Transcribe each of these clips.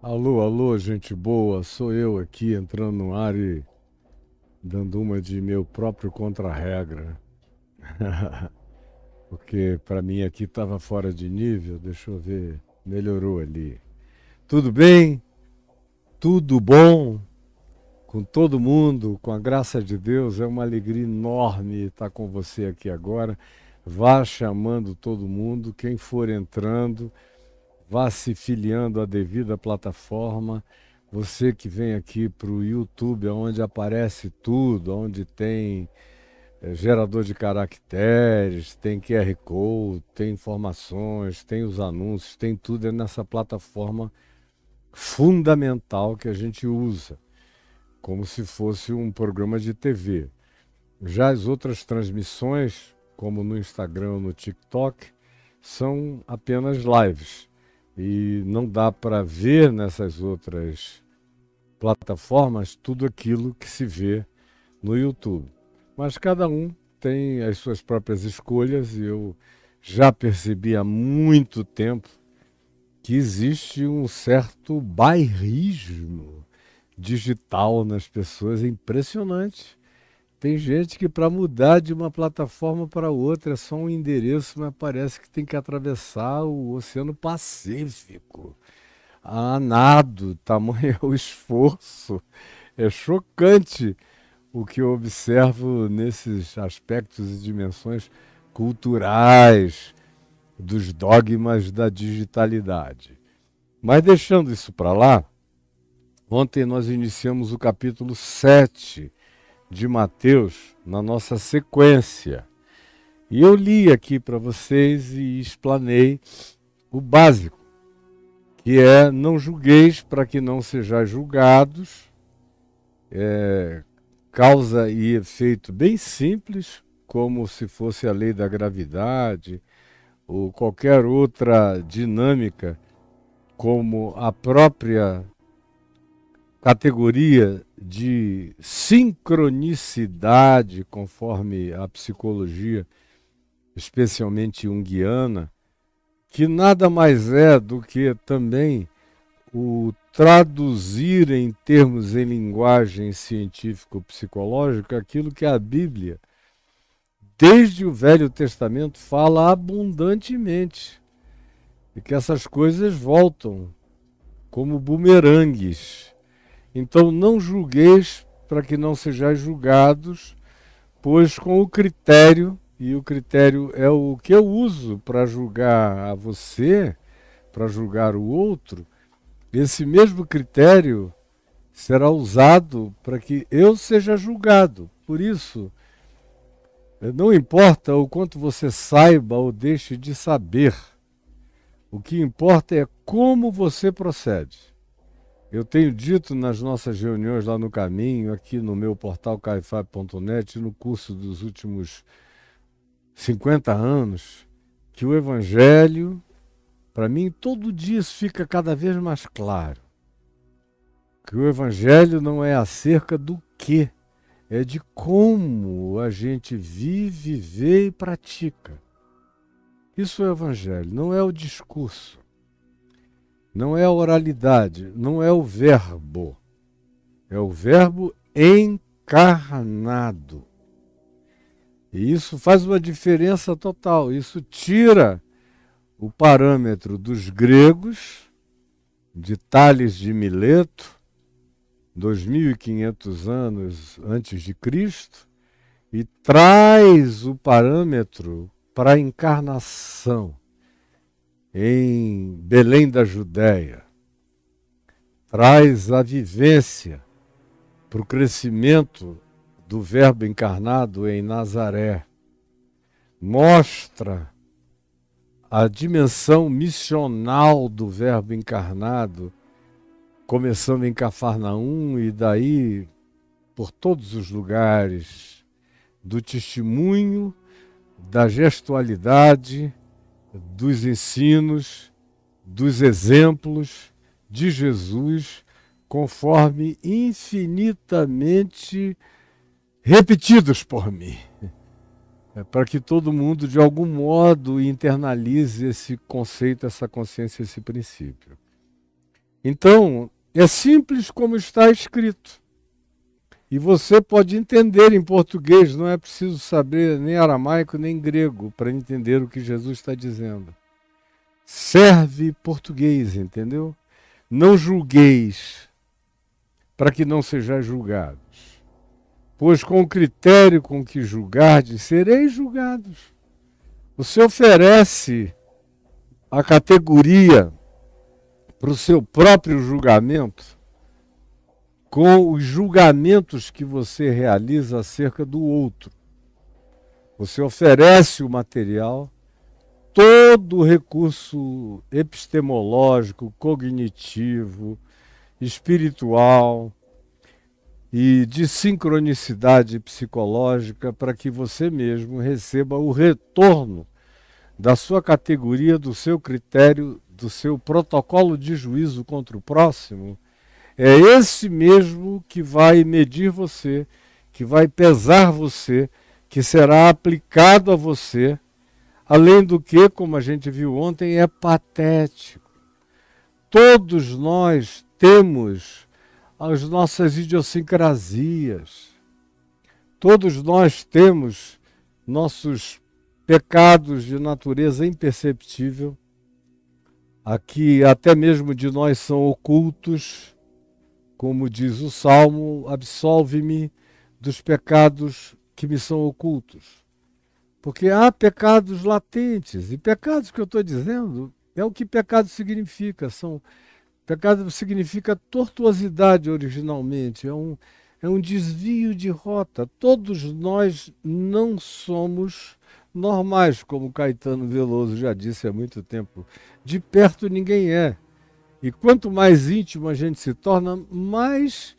Alô, alô, gente boa, sou eu aqui entrando no ar e dando uma de meu próprio contra-regra. Porque para mim aqui estava fora de nível, deixa eu ver, melhorou ali. Tudo bem? Tudo bom? Com todo mundo, com a graça de Deus, é uma alegria enorme estar com você aqui agora. Vá chamando todo mundo, quem for entrando, vá se filiando à devida plataforma. Você que vem aqui para o YouTube, onde aparece tudo, onde tem gerador de caracteres, tem QR Code, tem informações, tem os anúncios, tem tudo é nessa plataforma fundamental que a gente usa, como se fosse um programa de TV. Já as outras transmissões, como no Instagram ou no TikTok, são apenas lives. E não dá para ver nessas outras plataformas tudo aquilo que se vê no YouTube. Mas cada um tem as suas próprias escolhas e eu já percebi há muito tempo que existe um certo bairrismo digital nas pessoas, é impressionante. Tem gente que para mudar de uma plataforma para outra é só um endereço, mas parece que tem que atravessar o Oceano Pacífico. A nado, tamanho é o esforço. É chocante o que eu observo nesses aspectos e dimensões culturais dos dogmas da digitalidade. Mas deixando isso para lá, ontem nós iniciamos o capítulo 7 de Mateus na nossa sequência. E eu li aqui para vocês e explanei o básico, que é não julgueis para que não sejais julgados, causa e efeito bem simples, como se fosse a lei da gravidade ou qualquer outra dinâmica, como a própria categoria de sincronicidade, conforme a psicologia, especialmente junguiana, que nada mais é do que também o traduzir em termos em linguagem científico-psicológica aquilo que a Bíblia, desde o Velho Testamento, fala abundantemente. E que essas coisas voltam como bumerangues. Então não julgueis para que não sejais julgados, pois com o critério, e o critério é o que eu uso para julgar a você, para julgar o outro, esse mesmo critério será usado para que eu seja julgado. Por isso, não importa o quanto você saiba ou deixe de saber, o que importa é como você procede. Eu tenho dito nas nossas reuniões lá no caminho, aqui no meu portal caifab.net, no curso dos últimos 50 anos, que o Evangelho, para mim, todo dia isso fica cada vez mais claro. Que o Evangelho não é acerca do que, é de como a gente vive, vê e pratica. Isso é o Evangelho, não é o discurso, não é a oralidade, não é o verbo. É o verbo encarnado. E isso faz uma diferença total. Isso tira o parâmetro dos gregos, de Tales de Mileto, 2500 anos antes de Cristo, e traz o parâmetro para a encarnação em Belém da Judéia. Traz a vivência para o crescimento do Verbo encarnado em Nazaré. Mostra a dimensão missional do Verbo encarnado, começando em Cafarnaum e daí por todos os lugares, do testemunho, da gestualidade, dos ensinos, dos exemplos de Jesus, conforme infinitamente repetidos por mim. Para que todo mundo, de algum modo, internalize esse conceito, essa consciência, esse princípio. Então, é simples como está escrito. E você pode entender em português, não é preciso saber nem aramaico nem grego para entender o que Jesus está dizendo. Serve português, entendeu? Não julgueis, para que não sejais julgados. Pois com o critério com que julgardes, sereis julgados. Você oferece a categoria para o seu próprio julgamento com os julgamentos que você realiza acerca do outro. Você oferece o material, todo o recurso epistemológico, cognitivo, espiritual e de sincronicidade psicológica para que você mesmo receba o retorno da sua categoria, do seu critério, do seu protocolo de juízo contra o próximo. É esse mesmo que vai medir você, que vai pesar você, que será aplicado a você, além do que, como a gente viu ontem, é patético. Todos nós temos as nossas idiosincrasias, todos nós temos nossos pecados de natureza imperceptível, aqui até mesmo de nós são ocultos. Como diz o Salmo, absolve-me dos pecados que me são ocultos. Porque há pecados latentes, e pecados que eu estou dizendo é o que pecado significa. Pecado significa tortuosidade originalmente, é um desvio de rota. Todos nós não somos normais, como Caetano Veloso já disse há muito tempo. De perto ninguém é. E quanto mais íntimo a gente se torna, mais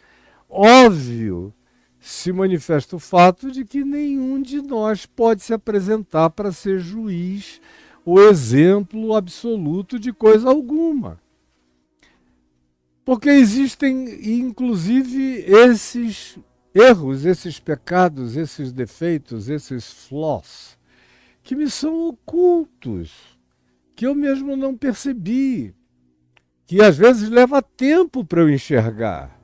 óbvio se manifesta o fato de que nenhum de nós pode se apresentar para ser juiz ou exemplo absoluto de coisa alguma. Porque existem, inclusive, esses erros, esses pecados, esses defeitos, esses flaws, que me são ocultos, que eu mesmo não percebi, que às vezes leva tempo para eu enxergar.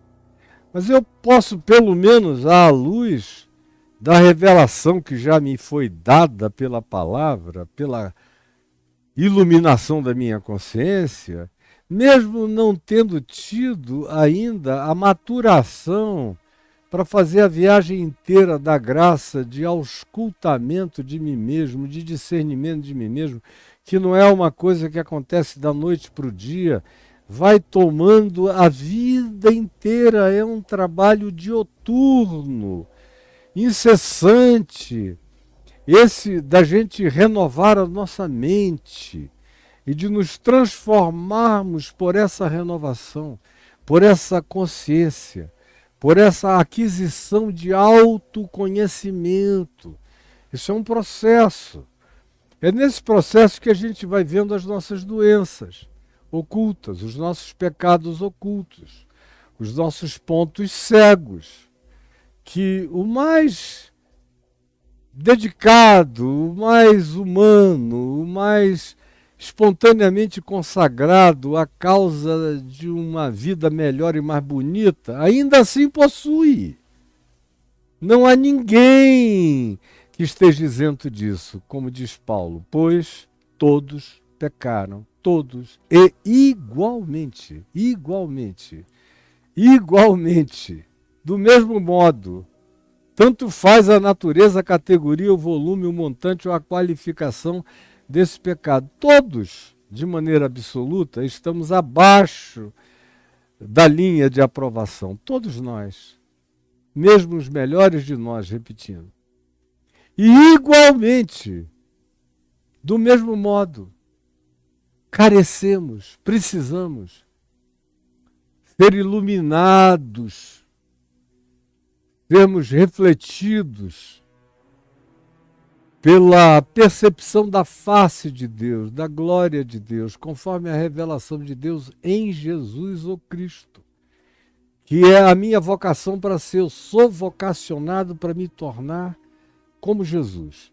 Mas eu posso, pelo menos, à luz da revelação que já me foi dada pela palavra, pela iluminação da minha consciência, mesmo não tendo tido ainda a maturação para fazer a viagem inteira da graça de auscultamento de mim mesmo, de discernimento de mim mesmo, que não é uma coisa que acontece da noite para o dia, vai tomando a vida inteira, é um trabalho dioturno, incessante, esse da gente renovar a nossa mente e de nos transformarmos por essa renovação, por essa consciência, por essa aquisição de autoconhecimento. Isso é um processo. É nesse processo que a gente vai vendo as nossas doenças ocultas, os nossos pecados ocultos, os nossos pontos cegos, que o mais dedicado, o mais humano, o mais espontaneamente consagrado à causa de uma vida melhor e mais bonita, ainda assim possui. Não há ninguém que esteja isento disso, como diz Paulo, pois todos pecaram, todos, e igualmente, do mesmo modo, tanto faz a natureza, a categoria, o volume, o montante ou a qualificação desse pecado. Todos, de maneira absoluta, estamos abaixo da linha de aprovação. Todos nós, mesmo os melhores de nós, repetindo. E igualmente, do mesmo modo, carecemos, precisamos ser iluminados, sermos refletidos pela percepção da face de Deus, da glória de Deus, conforme a revelação de Deus em Jesus o Cristo, que é a minha vocação para ser. Eu sou vocacionado para me tornar como Jesus.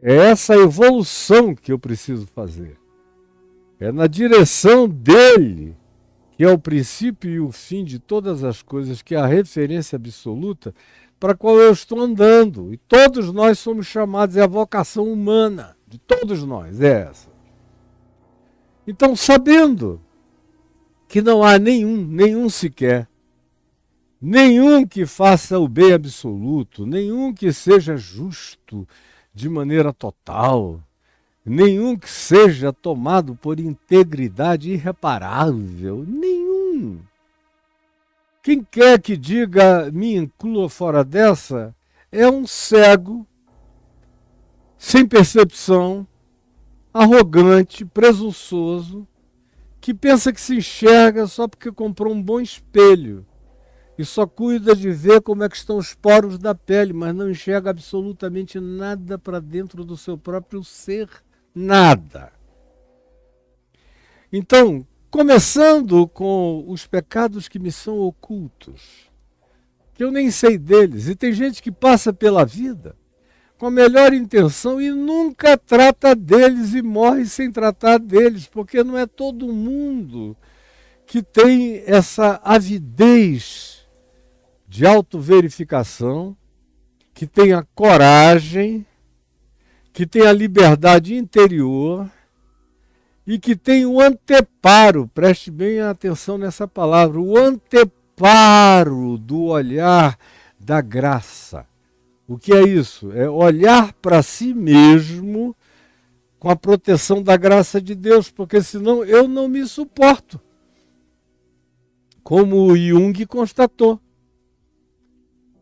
É essa evolução que eu preciso fazer. É na direção dele que é o princípio e o fim de todas as coisas, que é a referência absoluta para a qual eu estou andando. E todos nós somos chamados, é a vocação humana de todos nós, é essa. Então, sabendo que não há nenhum sequer, nenhum que faça o bem absoluto, nenhum que seja justo de maneira total, nenhum que seja tomado por integridade irreparável, nenhum. Quem quer que diga, me inclua fora dessa, é um cego, sem percepção, arrogante, presunçoso, que pensa que se enxerga só porque comprou um bom espelho e só cuida de ver como é que estão os poros da pele, mas não enxerga absolutamente nada para dentro do seu próprio ser, nada. Então, começando com os pecados que me são ocultos, que eu nem sei deles, e tem gente que passa pela vida com a melhor intenção e nunca trata deles e morre sem tratar deles, porque não é todo mundo que tem essa avidez de autoverificação, que tem a coragem, que tem a liberdade interior e que tem o anteparo, preste bem atenção nessa palavra, o anteparo do olhar da graça. O que é isso? É olhar para si mesmo com a proteção da graça de Deus, porque senão eu não me suporto. Como o Jung constatou,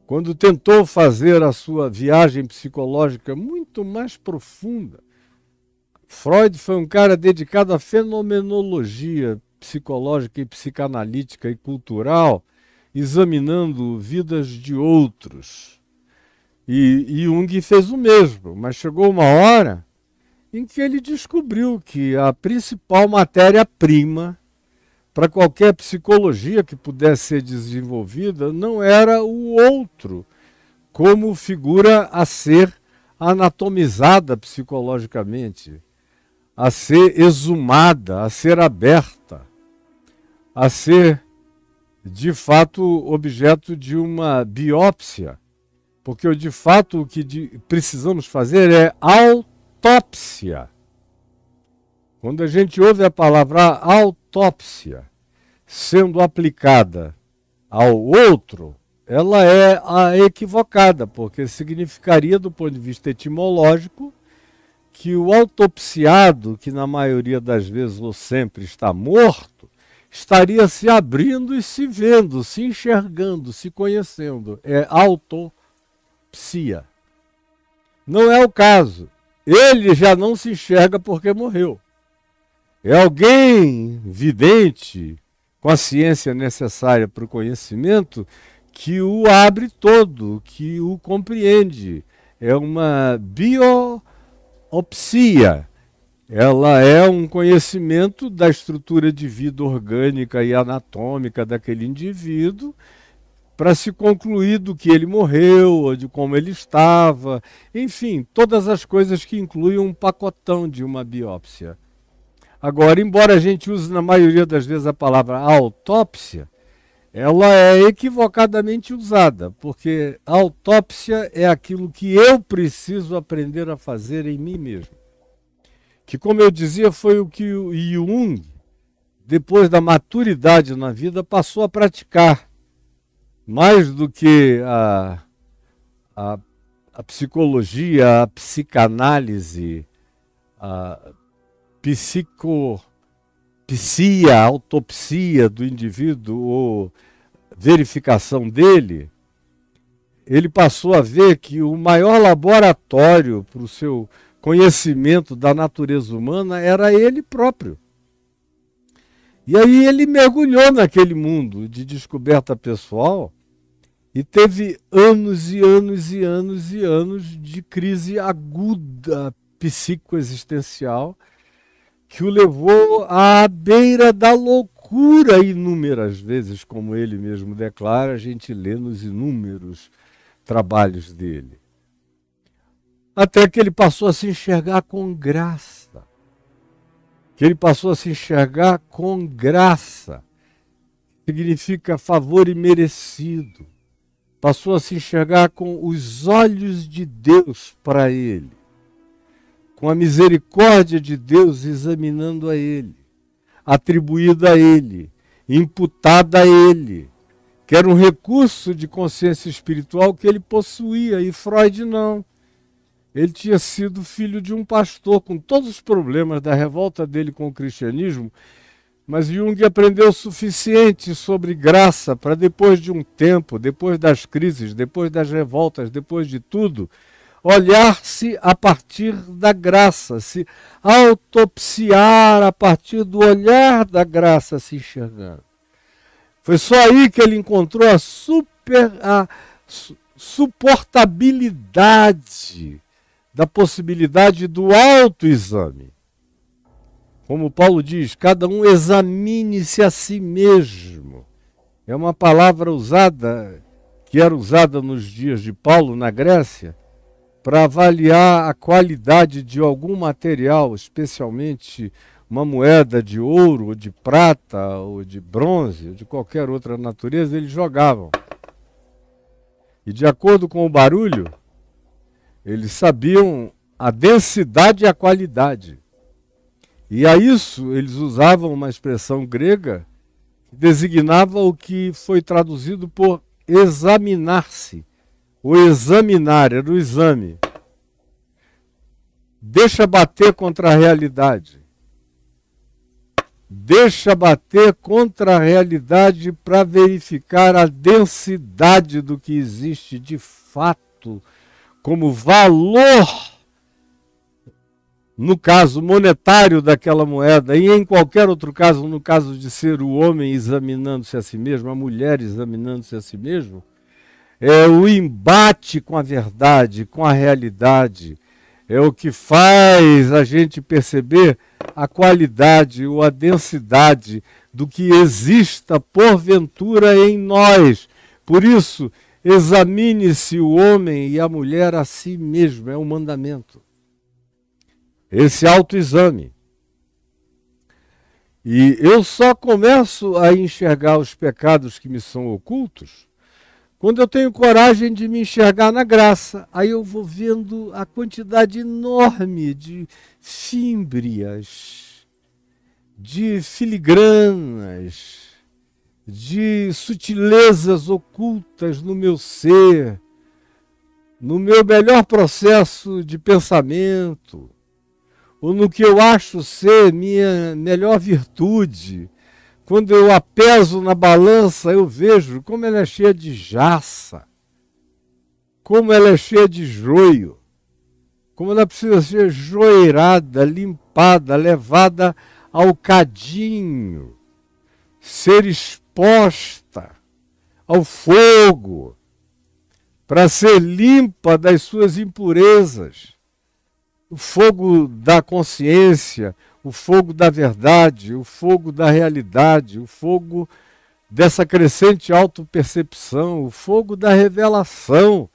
quando tentou fazer a sua viagem psicológica muito mais profunda. Freud foi um cara dedicado à fenomenologia psicológica e psicanalítica e cultural, examinando vidas de outros. E Jung fez o mesmo, mas chegou uma hora em que ele descobriu que a principal matéria-prima para qualquer psicologia que pudesse ser desenvolvida não era o outro, como figura a ser anatomizada psicologicamente, a ser exumada, a ser aberta, a ser, de fato, objeto de uma biópsia. Porque, de fato, o que precisamos fazer é autópsia. Quando a gente ouve a palavra autópsia sendo aplicada ao outro, ela é a equivocada, porque significaria, do ponto de vista etimológico, que o autopsiado, que na maioria das vezes ou sempre está morto, estaria se abrindo e se vendo, se enxergando, se conhecendo. É autopsia. Não é o caso. Ele já não se enxerga porque morreu. É alguém vidente, com a ciência necessária para o conhecimento, que o abre todo, que o compreende. É uma biopsia. Ela é um conhecimento da estrutura de vida orgânica e anatômica daquele indivíduo, para se concluir do que ele morreu, ou de como ele estava, enfim, todas as coisas que incluem um pacotão de uma biópsia. Agora, embora a gente use na maioria das vezes a palavra autópsia, ela é equivocadamente usada, porque a autópsia é aquilo que eu preciso aprender a fazer em mim mesmo. Que, como eu dizia, foi o que o Jung, depois da maturidade na vida, passou a praticar. Mais do que a psicologia, a psicanálise, a psia, a autopsia do indivíduo ou verificação dele, ele passou a ver que o maior laboratório para o seu conhecimento da natureza humana era ele próprio. E aí ele mergulhou naquele mundo de descoberta pessoal e teve anos e anos e anos e anos de crise aguda psicoexistencial que o levou à beira da loucura inúmeras vezes, como ele mesmo declara, a gente lê nos inúmeros trabalhos dele. Até que ele passou a se enxergar com graça. Que ele passou a se enxergar com graça. significa favor imerecido. Passou a se enxergar com os olhos de Deus para ele, com a misericórdia de Deus examinando a ele, atribuída a ele, imputada a ele, que era um recurso de consciência espiritual que ele possuía, e Freud não. Ele tinha sido filho de um pastor, com todos os problemas da revolta dele com o cristianismo, mas Jung aprendeu o suficiente sobre graça para, depois de um tempo, depois das crises, depois das revoltas, depois de tudo, olhar-se a partir da graça, se autopsiar a partir do olhar da graça, se enxergando. Foi só aí que ele encontrou a suportabilidade da possibilidade do autoexame. Como Paulo diz, cada um examine-se a si mesmo. É uma palavra usada, que era usada nos dias de Paulo na Grécia, para avaliar a qualidade de algum material, especialmente uma moeda de ouro, ou de prata, ou de bronze, ou de qualquer outra natureza, eles jogavam. E de acordo com o barulho, eles sabiam a densidade e a qualidade. E a isso eles usavam uma expressão grega que designava o que foi traduzido por examinar-se. O examinar era o exame. Deixa bater contra a realidade. Deixa bater contra a realidade para verificar a densidade do que existe de fato como valor, no caso monetário daquela moeda, e em qualquer outro caso, no caso de ser o homem examinando-se a si mesmo, a mulher examinando-se a si mesmo, é o embate com a verdade, com a realidade, é o que faz a gente perceber a qualidade ou a densidade do que exista porventura em nós. Por isso, examine-se o homem e a mulher a si mesmo, é um mandamento. Esse autoexame. E eu só começo a enxergar os pecados que me são ocultos quando eu tenho coragem de me enxergar na graça. Aí eu vou vendo a quantidade enorme de fímbrias, de filigranas, de sutilezas ocultas no meu ser, no meu melhor processo de pensamento, ou no que eu acho ser minha melhor virtude. Quando eu a peso na balança, eu vejo como ela é cheia de jaça, como ela é cheia de joio, como ela precisa ser joeirada, limpada, levada ao cadinho, ser exposta ao fogo, para ser limpa das suas impurezas. O fogo da consciência, o fogo da verdade, o fogo da realidade, o fogo dessa crescente autopercepção, o fogo da revelação,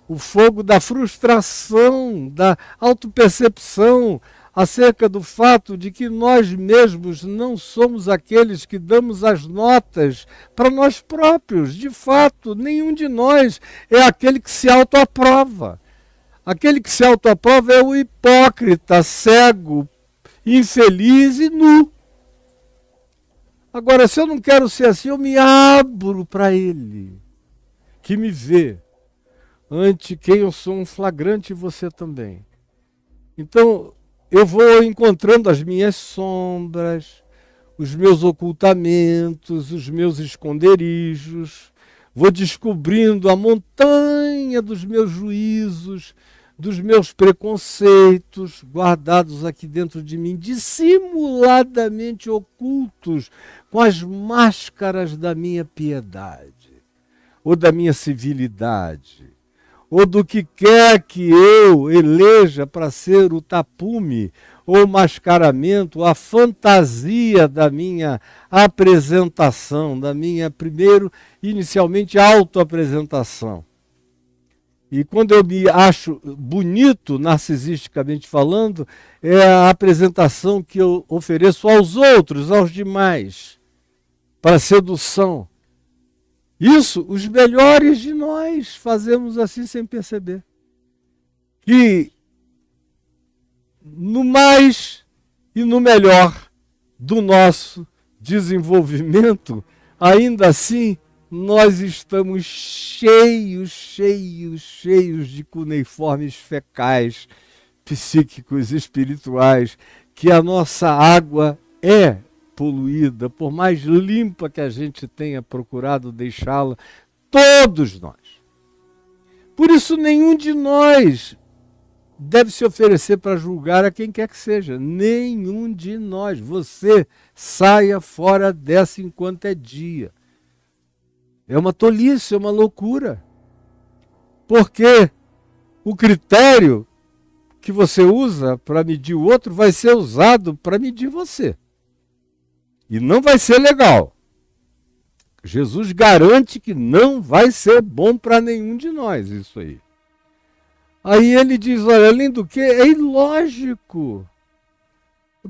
o fogo da frustração, da autopercepção acerca do fato de que nós mesmos não somos aqueles que damos as notas para nós próprios. De fato, nenhum de nós é aquele que se autoaprova. Aquele que se autoaprova é o hipócrita, cego, infeliz e nu. Agora, se eu não quero ser assim, eu me abro para ele, que me vê, ante quem eu sou um flagrante, e você também. Então, eu vou encontrando as minhas sombras, os meus ocultamentos, os meus esconderijos, vou descobrindo a montanha dos meus juízos, dos meus preconceitos guardados aqui dentro de mim, dissimuladamente ocultos com as máscaras da minha piedade, ou da minha civilidade, ou do que quer que eu eleja para ser o tapume, ou mascaramento, a fantasia da minha apresentação, da minha, primeiro, inicialmente, autoapresentação. E quando eu me acho bonito, narcisisticamente falando, é a apresentação que eu ofereço aos outros, aos demais, para sedução. Isso, os melhores de nós fazemos assim sem perceber. E no mais e no melhor do nosso desenvolvimento, ainda assim, nós estamos cheios de cuneiformes fecais, psíquicos, espirituais, que a nossa água é poluída, por mais limpa que a gente tenha procurado deixá-la, todos nós. Por isso, nenhum de nós deve se oferecer para julgar a quem quer que seja. Nenhum de nós. Você saia fora dessa enquanto é dia. É uma tolice, é uma loucura. Porque o critério que você usa para medir o outro vai ser usado para medir você. E não vai ser legal. Jesus garante que não vai ser bom para nenhum de nós isso aí. Aí ele diz, olha, além do que, é ilógico.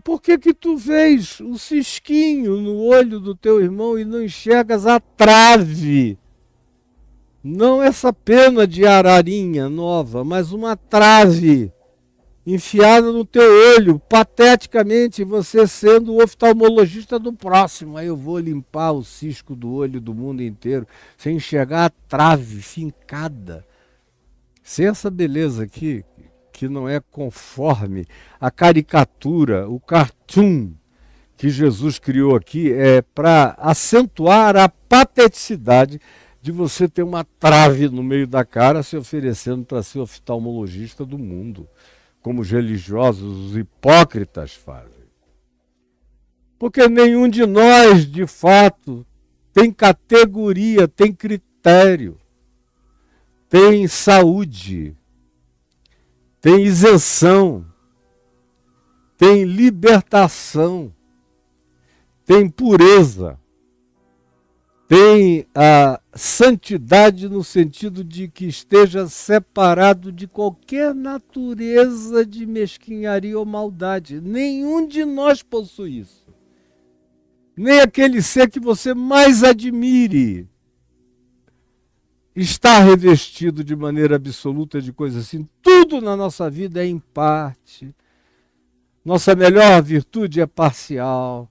Por que que tu vês o cisquinho no olho do teu irmão e não enxergas a trave? Não essa pena de ararinha nova, mas uma trave enfiada no teu olho, pateticamente, você sendo o oftalmologista do próximo. Aí eu vou limpar o cisco do olho do mundo inteiro, sem enxergar a trave fincada. Sem essa beleza aqui, que não é conforme a caricatura, o cartoon que Jesus criou aqui, é para acentuar a pateticidade de você ter uma trave no meio da cara se oferecendo para ser oftalmologista do mundo, como os religiosos, os hipócritas fazem. Porque nenhum de nós, de fato, tem categoria, tem critério, tem saúde, tem isenção, tem libertação, tem pureza, tem a santidade no sentido de que esteja separado de qualquer natureza de mesquinharia ou maldade. Nenhum de nós possui isso. Nem aquele ser que você mais admire está revestido de maneira absoluta de coisas assim. Tudo na nossa vida é em parte. Nossa melhor virtude é parcial.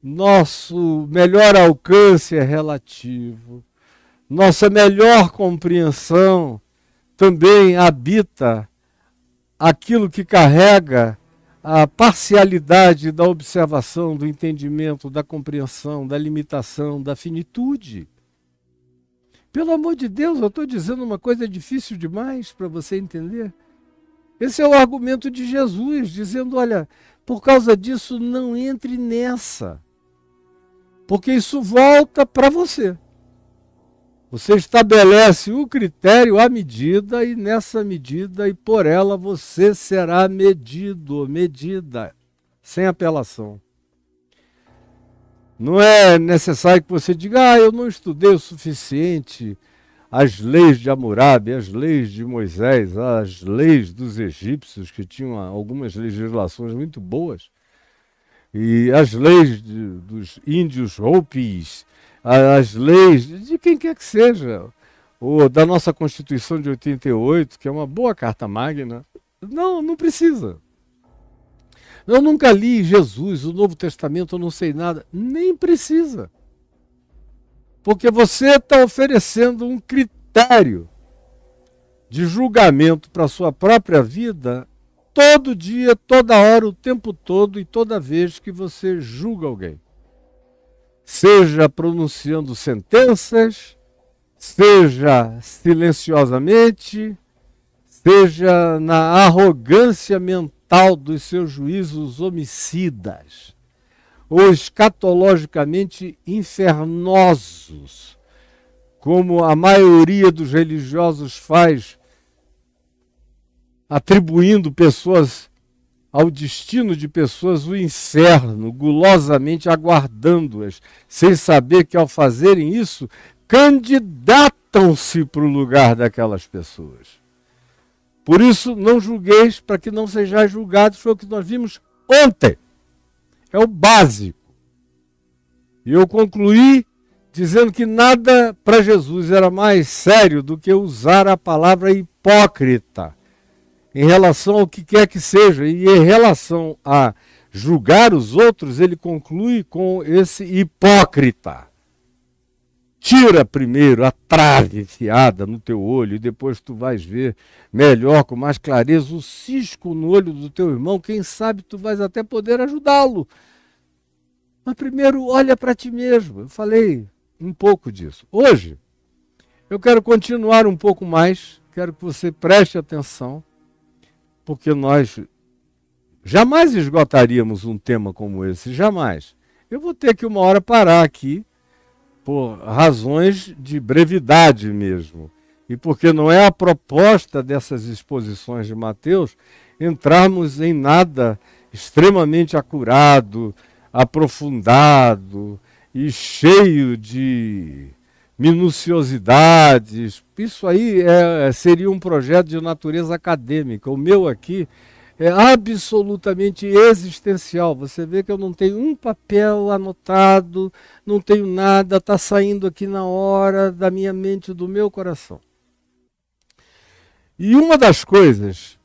Nosso melhor alcance é relativo. Nossa melhor compreensão também habita aquilo que carrega a parcialidade da observação, do entendimento, da compreensão, da limitação, da finitude. Pelo amor de Deus, eu estou dizendo uma coisa difícil demais para você entender. Esse é o argumento de Jesus, dizendo, olha, por causa disso não entre nessa. Porque isso volta para você. Você estabelece o critério, a medida, e nessa medida e por ela você será medido, medida, sem apelação. Não é necessário que você diga, eu não estudei o suficiente as leis de Hammurabi, as leis de Moisés, as leis dos egípcios, que tinham algumas legislações muito boas, e as leis dos índios Hopis, as leis de quem quer que seja, ou da nossa Constituição de 88, que é uma boa carta magna. Não precisa. Eu nunca li Jesus, o Novo Testamento, eu não sei nada. Nem precisa. Porque você está oferecendo um critério de julgamento para a sua própria vida todo dia, toda hora, o tempo todo e toda vez que você julga alguém. Seja pronunciando sentenças, seja silenciosamente, seja na arrogância mental dos seus juízos homicidas, ou escatologicamente infernosos, como a maioria dos religiosos faz, atribuindo pessoas ao destino de pessoas o inferno, gulosamente aguardando-as, sem saber que ao fazerem isso, candidatam-se para o lugar daquelas pessoas. Por isso, não julgueis para que não sejais julgados, foi o que nós vimos ontem. É o básico. E eu concluí dizendo que nada para Jesus era mais sério do que usar a palavra hipócrita em relação ao que quer que seja. E em relação a julgar os outros, ele conclui com esse hipócrita. Tira primeiro a trave enfiada no teu olho e depois tu vais ver melhor, com mais clareza, o cisco no olho do teu irmão. Quem sabe tu vais até poder ajudá-lo. Mas primeiro olha para ti mesmo. Eu falei um pouco disso. Hoje, eu quero continuar um pouco mais, quero que você preste atenção, porque nós jamais esgotaríamos um tema como esse, jamais. Eu vou ter que uma hora parar aqui, por razões de brevidade mesmo, e porque não é a proposta dessas exposições de Mateus entrarmos em nada extremamente acurado, aprofundado e cheio de minuciosidades. Isso aí seria um projeto de natureza acadêmica. O meu aqui é absolutamente existencial. Você vê que eu não tenho um papel anotado, não tenho nada, está saindo aqui na hora da minha mente, do meu coração. E uma das coisas,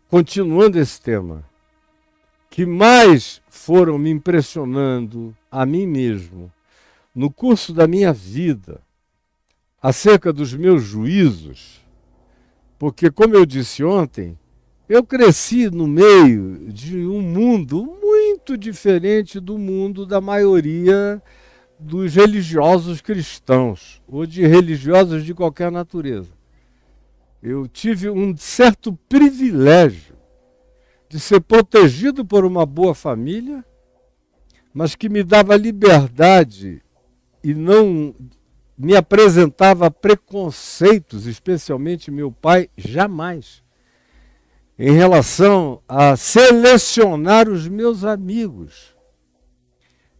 continuando esse tema, que mais foram me impressionando a mim mesmo no curso da minha vida, acerca dos meus juízos, porque, como eu disse ontem, eu cresci no meio de um mundo muito diferente do mundo da maioria dos religiosos cristãos, ou de religiosos de qualquer natureza. Eu tive um certo privilégio de ser protegido por uma boa família, mas que me dava liberdade e não me apresentava preconceitos, especialmente meu pai, jamais, em relação a selecionar os meus amigos.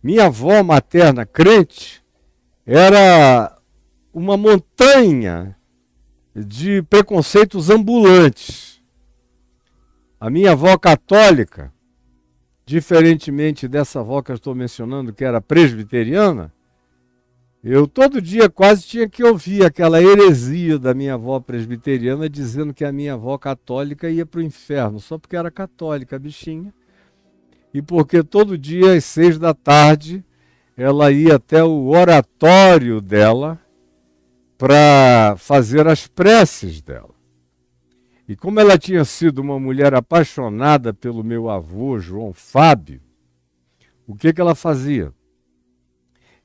Minha avó materna, crente, era uma montanha de preconceitos ambulantes. A minha avó católica, diferentemente dessa avó que eu estou mencionando, que era presbiteriana, eu todo dia quase tinha que ouvir aquela heresia da minha avó presbiteriana dizendo que a minha avó católica ia para o inferno, só porque era católica, a bichinha. E porque todo dia às 6 da tarde ela ia até o oratório dela para fazer as preces dela. E como ela tinha sido uma mulher apaixonada pelo meu avô, João Fábio, o que ela fazia?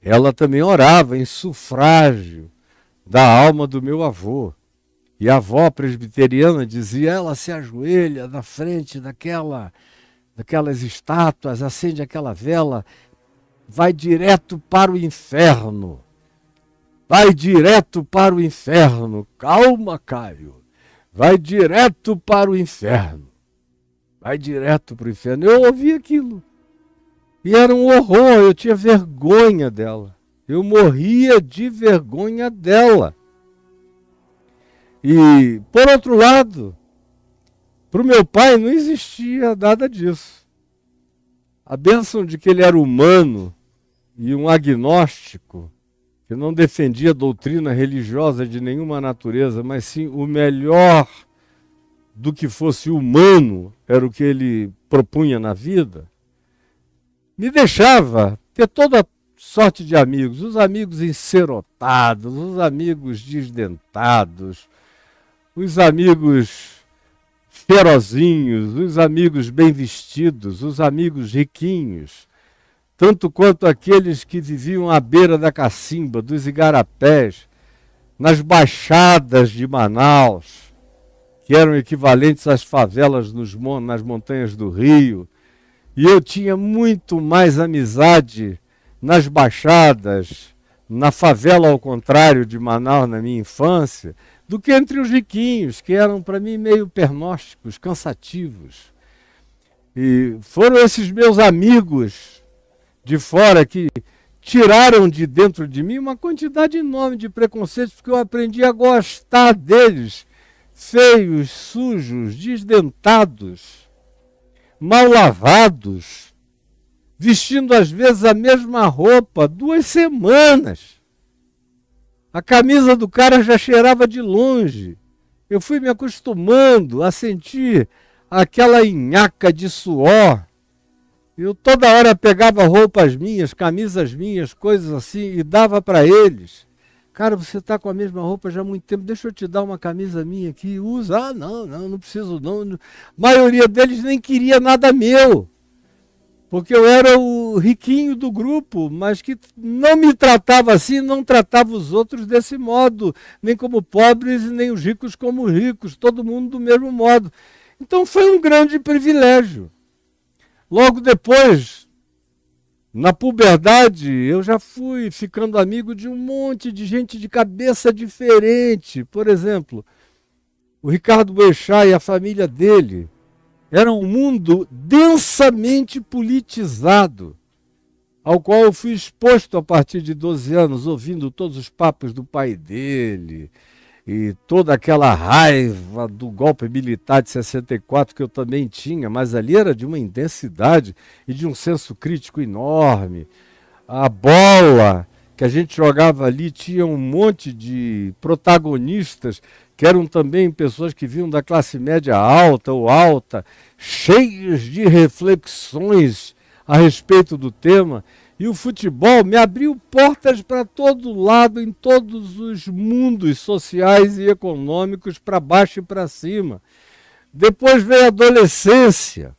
Ela também orava em sufrágio da alma do meu avô. E a avó presbiteriana dizia, ela se ajoelha na frente daquelas estátuas, acende aquela vela, vai direto para o inferno. Vai direto para o inferno. Calma, Caio. Vai direto para o inferno. Vai direto para o inferno. Eu ouvi aquilo. E era um horror, eu tinha vergonha dela. Eu morria de vergonha dela. E, por outro lado, para o meu pai não existia nada disso. A bênção de que ele era humano e um agnóstico, que não defendia doutrina religiosa de nenhuma natureza, mas sim o melhor do que fosse humano, era o que ele propunha na vida, me deixava ter toda sorte de amigos, os amigos encerotados, os amigos desdentados, os amigos cheirosinhos, os amigos bem vestidos, os amigos riquinhos, tanto quanto aqueles que viviam à beira da cacimba, dos igarapés, nas baixadas de Manaus, que eram equivalentes às favelas nas montanhas do Rio. E eu tinha muito mais amizade nas baixadas, na favela ao contrário de Manaus na minha infância, do que entre os riquinhos, que eram para mim meio pernósticos, cansativos. E foram esses meus amigos de fora que tiraram de dentro de mim uma quantidade enorme de preconceitos, porque eu aprendi a gostar deles, feios, sujos, desdentados, mal lavados, vestindo às vezes a mesma roupa 2 semanas. A camisa do cara já cheirava de longe. Eu fui me acostumando a sentir aquela nhaca de suor. Eu toda hora pegava roupas minhas, camisas minhas, coisas assim, e dava para eles. Cara, você está com a mesma roupa já há muito tempo, deixa eu te dar uma camisa minha aqui, usa. Ah, não preciso não. A maioria deles nem queria nada meu, porque eu era o riquinho do grupo, mas que não me tratava assim, não tratava os outros desse modo, nem como pobres, nem os ricos como ricos, todo mundo do mesmo modo. Então foi um grande privilégio. Logo depois, na puberdade, eu já fui ficando amigo de um monte de gente de cabeça diferente. Por exemplo, o Ricardo Boechat e a família dele. Era um mundo densamente politizado, ao qual eu fui exposto a partir de 12 anos, ouvindo todos os papos do pai dele, e toda aquela raiva do golpe militar de 64 que eu também tinha, mas ali era de uma intensidade e de um senso crítico enorme. A bola que a gente jogava ali tinha um monte de protagonistas que eram também pessoas que vinham da classe média alta ou alta, cheios de reflexões a respeito do tema. E o futebol me abriu portas para todo lado, em todos os mundos sociais e econômicos, para baixo e para cima. Depois veio a adolescência.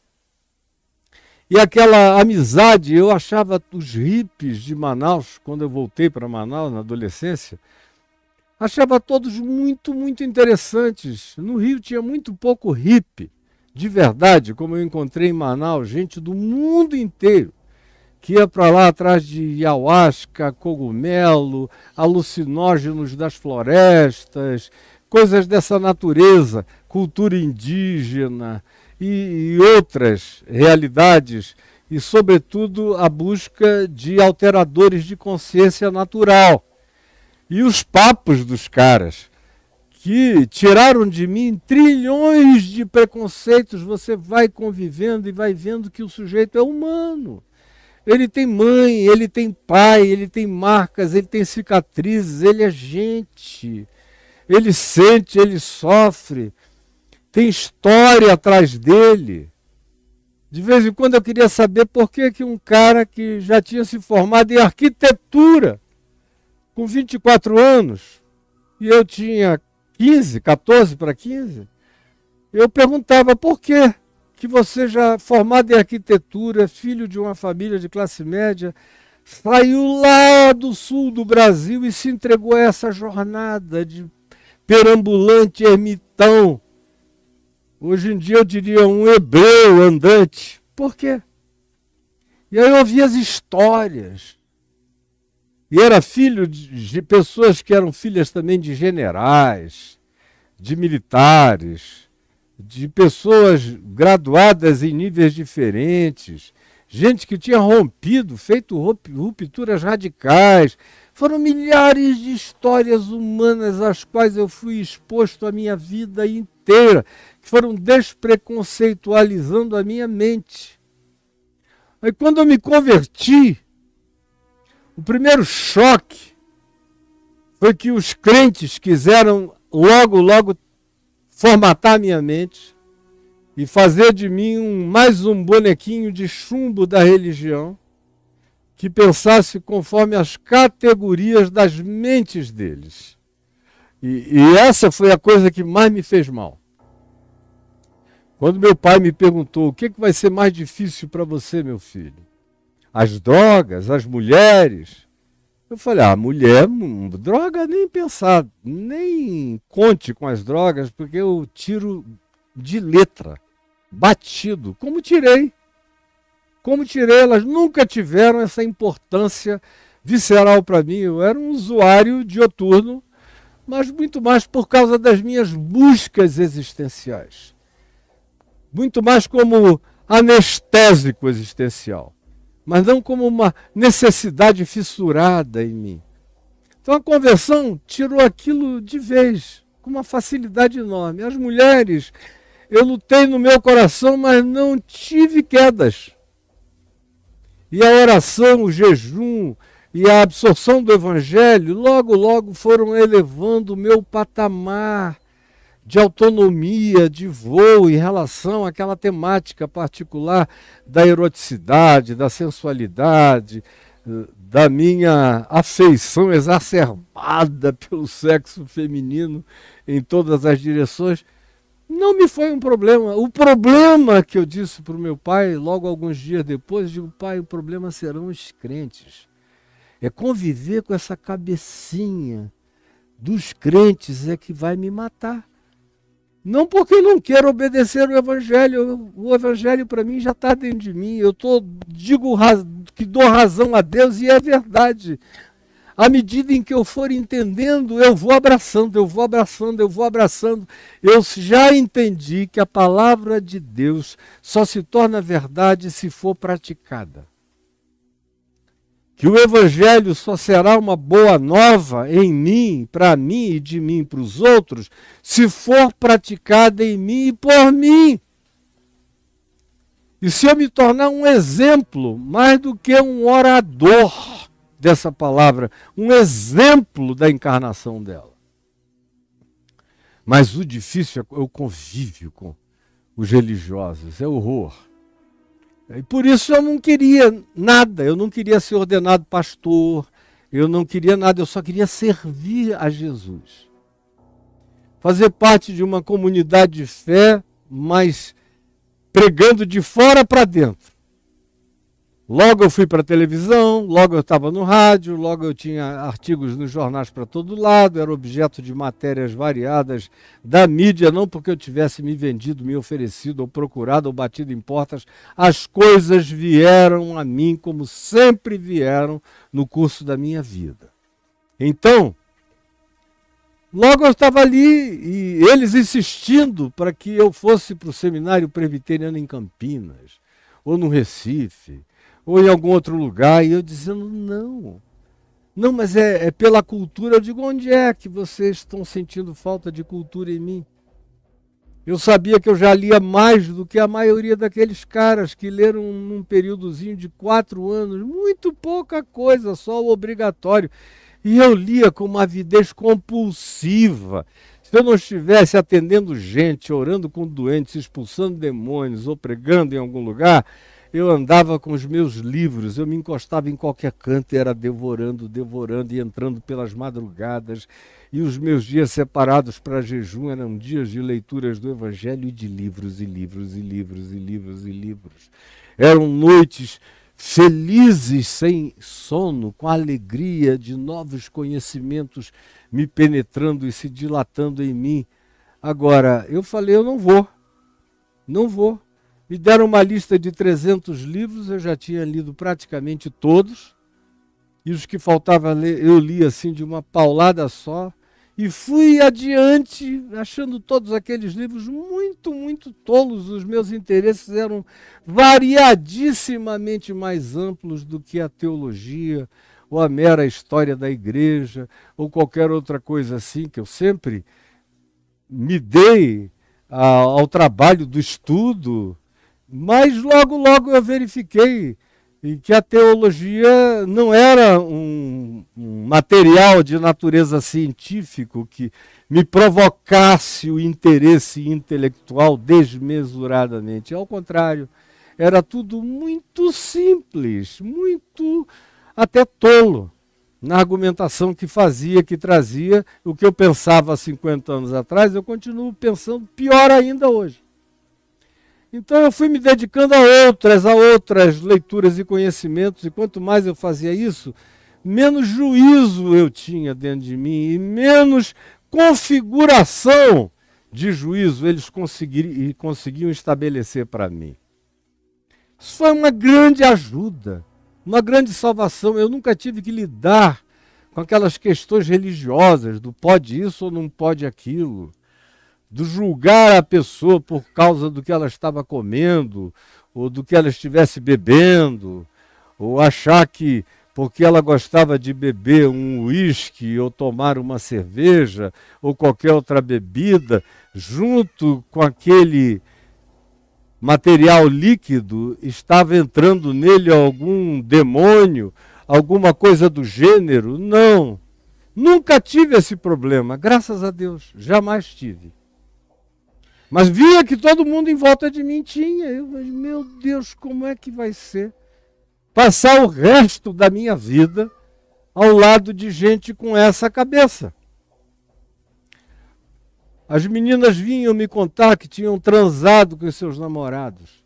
E aquela amizade, eu achava os hippies de Manaus, quando eu voltei para Manaus na adolescência, achava todos muito, muito interessantes. No Rio tinha muito pouco hippie, de verdade, como eu encontrei em Manaus, gente do mundo inteiro, que ia para lá atrás de ayahuasca, cogumelo, alucinógenos das florestas, coisas dessa natureza, cultura indígena e outras realidades, e sobretudo a busca de alteradores de consciência natural. E os papos dos caras, que tiraram de mim trilhões de preconceitos. Você vai convivendo e vai vendo que o sujeito é humano. Ele tem mãe, ele tem pai, ele tem marcas, ele tem cicatrizes, ele é gente. Ele sente, ele sofre, tem história atrás dele. De vez em quando eu queria saber por que um cara que já tinha se formado em arquitetura, com 24 anos, e eu tinha 15, 14 para 15, eu perguntava por quê que você já formado em arquitetura, filho de uma família de classe média, saiu lá do sul do Brasil e se entregou a essa jornada de perambulante ermitão. Hoje em dia eu diria um hebreu andante. Por quê? E aí eu ouvia as histórias. E era filho de pessoas que eram filhas também de generais, de militares, de pessoas graduadas em níveis diferentes, gente que tinha rompido, feito rupturas radicais. Foram milhares de histórias humanas às quais eu fui exposto a minha vida inteira, que foram despreconceitualizando a minha mente. Aí quando eu me converti, o primeiro choque foi que os crentes quiseram logo formatar a minha mente e fazer de mim mais um bonequinho de chumbo da religião que pensasse conforme as categorias das mentes deles. E essa foi a coisa que mais me fez mal. Quando meu pai me perguntou: o que vai ser mais difícil para você, meu filho? As drogas, as mulheres? Eu falei: mulher, droga, nem pensar, nem conte com as drogas, porque eu tiro de letra, batido, como tirei, elas nunca tiveram essa importância visceral para mim. Eu era um usuário dioturno, mas muito mais por causa das minhas buscas existenciais, muito mais como anestésico existencial, mas não como uma necessidade fissurada em mim. Então a conversão tirou aquilo de vez, com uma facilidade enorme. As mulheres, eu lutei no meu coração, mas não tive quedas. E a oração, o jejum e a absorção do Evangelho, logo, logo foram elevando o meu patamar de autonomia, de voo em relação àquela temática particular da eroticidade, da sensualidade, da minha afeição exacerbada pelo sexo feminino em todas as direções. Não me foi um problema. O problema que eu disse para o meu pai, logo alguns dias depois, eu digo, pai, o problema serão os crentes. É conviver com essa cabecinha dos crentes é que vai me matar. Não porque eu não quero obedecer o Evangelho. O Evangelho para mim já está dentro de mim. Digo que dou razão a Deus e é verdade. À medida em que eu for entendendo, eu vou abraçando, eu vou abraçando, eu vou abraçando. Eu já entendi que a palavra de Deus só se torna verdade se for praticada. Que o Evangelho só será uma boa nova em mim, para mim e de mim para os outros, se for praticada em mim e por mim. E se eu me tornar um exemplo, mais do que um orador dessa palavra, um exemplo da encarnação dela. Mas o difícil é o convívio com os religiosos, é horror. E por isso eu não queria nada, eu não queria ser ordenado pastor, eu não queria nada, eu só queria servir a Jesus. Fazer parte de uma comunidade de fé, mas pregando de fora para dentro. Logo eu fui para a televisão, logo eu estava no rádio, logo eu tinha artigos nos jornais para todo lado, era objeto de matérias variadas da mídia, não porque eu tivesse me vendido, me oferecido, ou procurado, ou batido em portas. As coisas vieram a mim como sempre vieram no curso da minha vida. Então, logo eu estava ali e eles insistindo para que eu fosse para o seminário presbiteriano em Campinas, ou no Recife, ou em algum outro lugar, e eu dizendo, não, mas é pela cultura. Eu digo, onde é que vocês estão sentindo falta de cultura em mim? Eu sabia que eu já lia mais do que a maioria daqueles caras que leram num períodozinho de 4 anos, muito pouca coisa, só o obrigatório. E eu lia com uma avidez compulsiva. Se eu não estivesse atendendo gente, orando com doentes, expulsando demônios ou pregando em algum lugar, eu andava com os meus livros, eu me encostava em qualquer canto e era devorando e entrando pelas madrugadas. E os meus dias separados para jejum eram dias de leituras do Evangelho e de livros e livros e livros e livros e livros. Eram noites felizes, sem sono, com a alegria de novos conhecimentos me penetrando e se dilatando em mim. Agora, eu falei, eu não vou. Me deram uma lista de 300 livros, eu já tinha lido praticamente todos, e os que faltava ler, eu li assim de uma paulada só, e fui adiante, achando todos aqueles livros muito, muito tolos. Os meus interesses eram variadissimamente mais amplos do que a teologia, ou a mera história da igreja, ou qualquer outra coisa assim, que eu sempre me dei ao trabalho do estudo. Mas logo, logo eu verifiquei que a teologia não era um material de natureza científico que me provocasse o interesse intelectual desmesuradamente. Ao contrário, era tudo muito simples, muito até tolo na argumentação que fazia, que trazia. O que eu pensava há 50 anos atrás, eu continuo pensando pior ainda hoje. Então eu fui me dedicando a outras leituras e conhecimentos, e quanto mais eu fazia isso, menos juízo eu tinha dentro de mim e menos configuração de juízo eles conseguiam estabelecer para mim. Isso foi uma grande ajuda, uma grande salvação. Eu nunca tive que lidar com aquelas questões religiosas, do pode isso ou não pode aquilo, do julgar a pessoa por causa do que ela estava comendo, ou do que ela estivesse bebendo, ou achar que porque ela gostava de beber um uísque ou tomar uma cerveja ou qualquer outra bebida, junto com aquele material líquido, estava entrando nele algum demônio, alguma coisa do gênero. Não, nunca tive esse problema, graças a Deus, jamais tive. Mas via que todo mundo em volta de mim tinha. Eu, meu Deus, como é que vai ser? Passar o resto da minha vida ao lado de gente com essa cabeça. As meninas vinham me contar que tinham transado com seus namorados.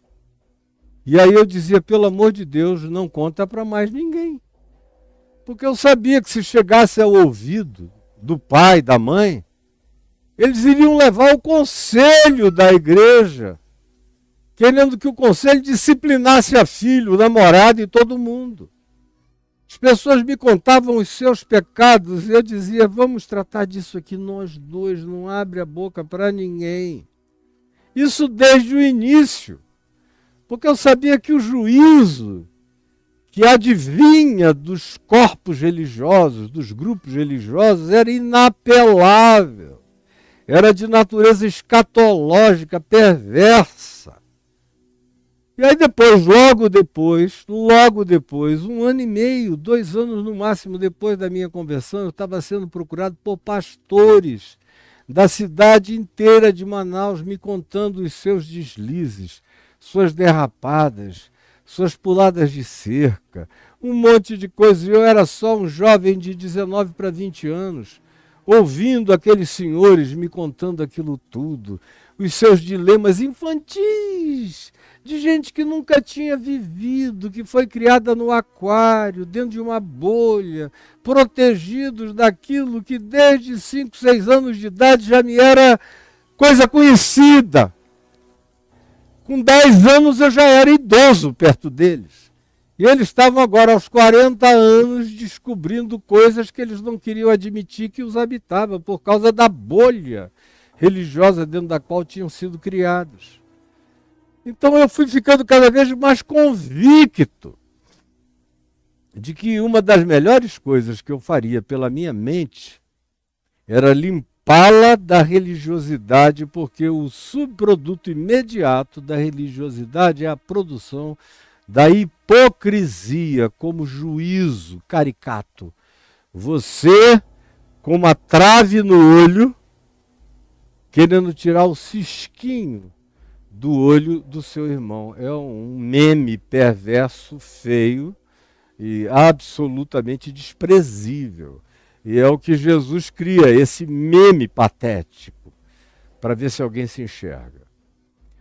E aí eu dizia, pelo amor de Deus, não conta para mais ninguém. Porque eu sabia que se chegasse ao ouvido do pai, da mãe, eles iriam levar o conselho da igreja, querendo que o conselho disciplinasse a filho, o namorado e todo mundo. As pessoas me contavam os seus pecados e eu dizia, vamos tratar disso aqui nós dois, não abre a boca para ninguém. Isso desde o início, porque eu sabia que o juízo que adivinha dos corpos religiosos, dos grupos religiosos, era inapelável, era de natureza escatológica, perversa. E aí depois, logo depois, 1 ano e meio, 2 anos no máximo depois da minha conversão, eu estava sendo procurado por pastores da cidade inteira de Manaus, me contando os seus deslizes, suas derrapadas, suas puladas de cerca, um monte de coisa. Eu era só um jovem de 19 para 20 anos, ouvindo aqueles senhores me contando aquilo tudo, os seus dilemas infantis, de gente que nunca tinha vivido, que foi criada no aquário, dentro de uma bolha, protegidos daquilo que desde 5, 6 anos de idade já me era coisa conhecida. Com 10 anos eu já era idoso perto deles. E eles estavam agora aos 40 anos descobrindo coisas que eles não queriam admitir que os habitavam, por causa da bolha religiosa dentro da qual tinham sido criados. Então eu fui ficando cada vez mais convicto de que uma das melhores coisas que eu faria pela minha mente era limpá-la da religiosidade, porque o subproduto imediato da religiosidade é a produção da hipocrisia como juízo caricato. Você, com uma trave no olho, querendo tirar o cisquinho do olho do seu irmão. É um meme perverso, feio e absolutamente desprezível. E é o que Jesus cria, esse meme patético, para ver se alguém se enxerga.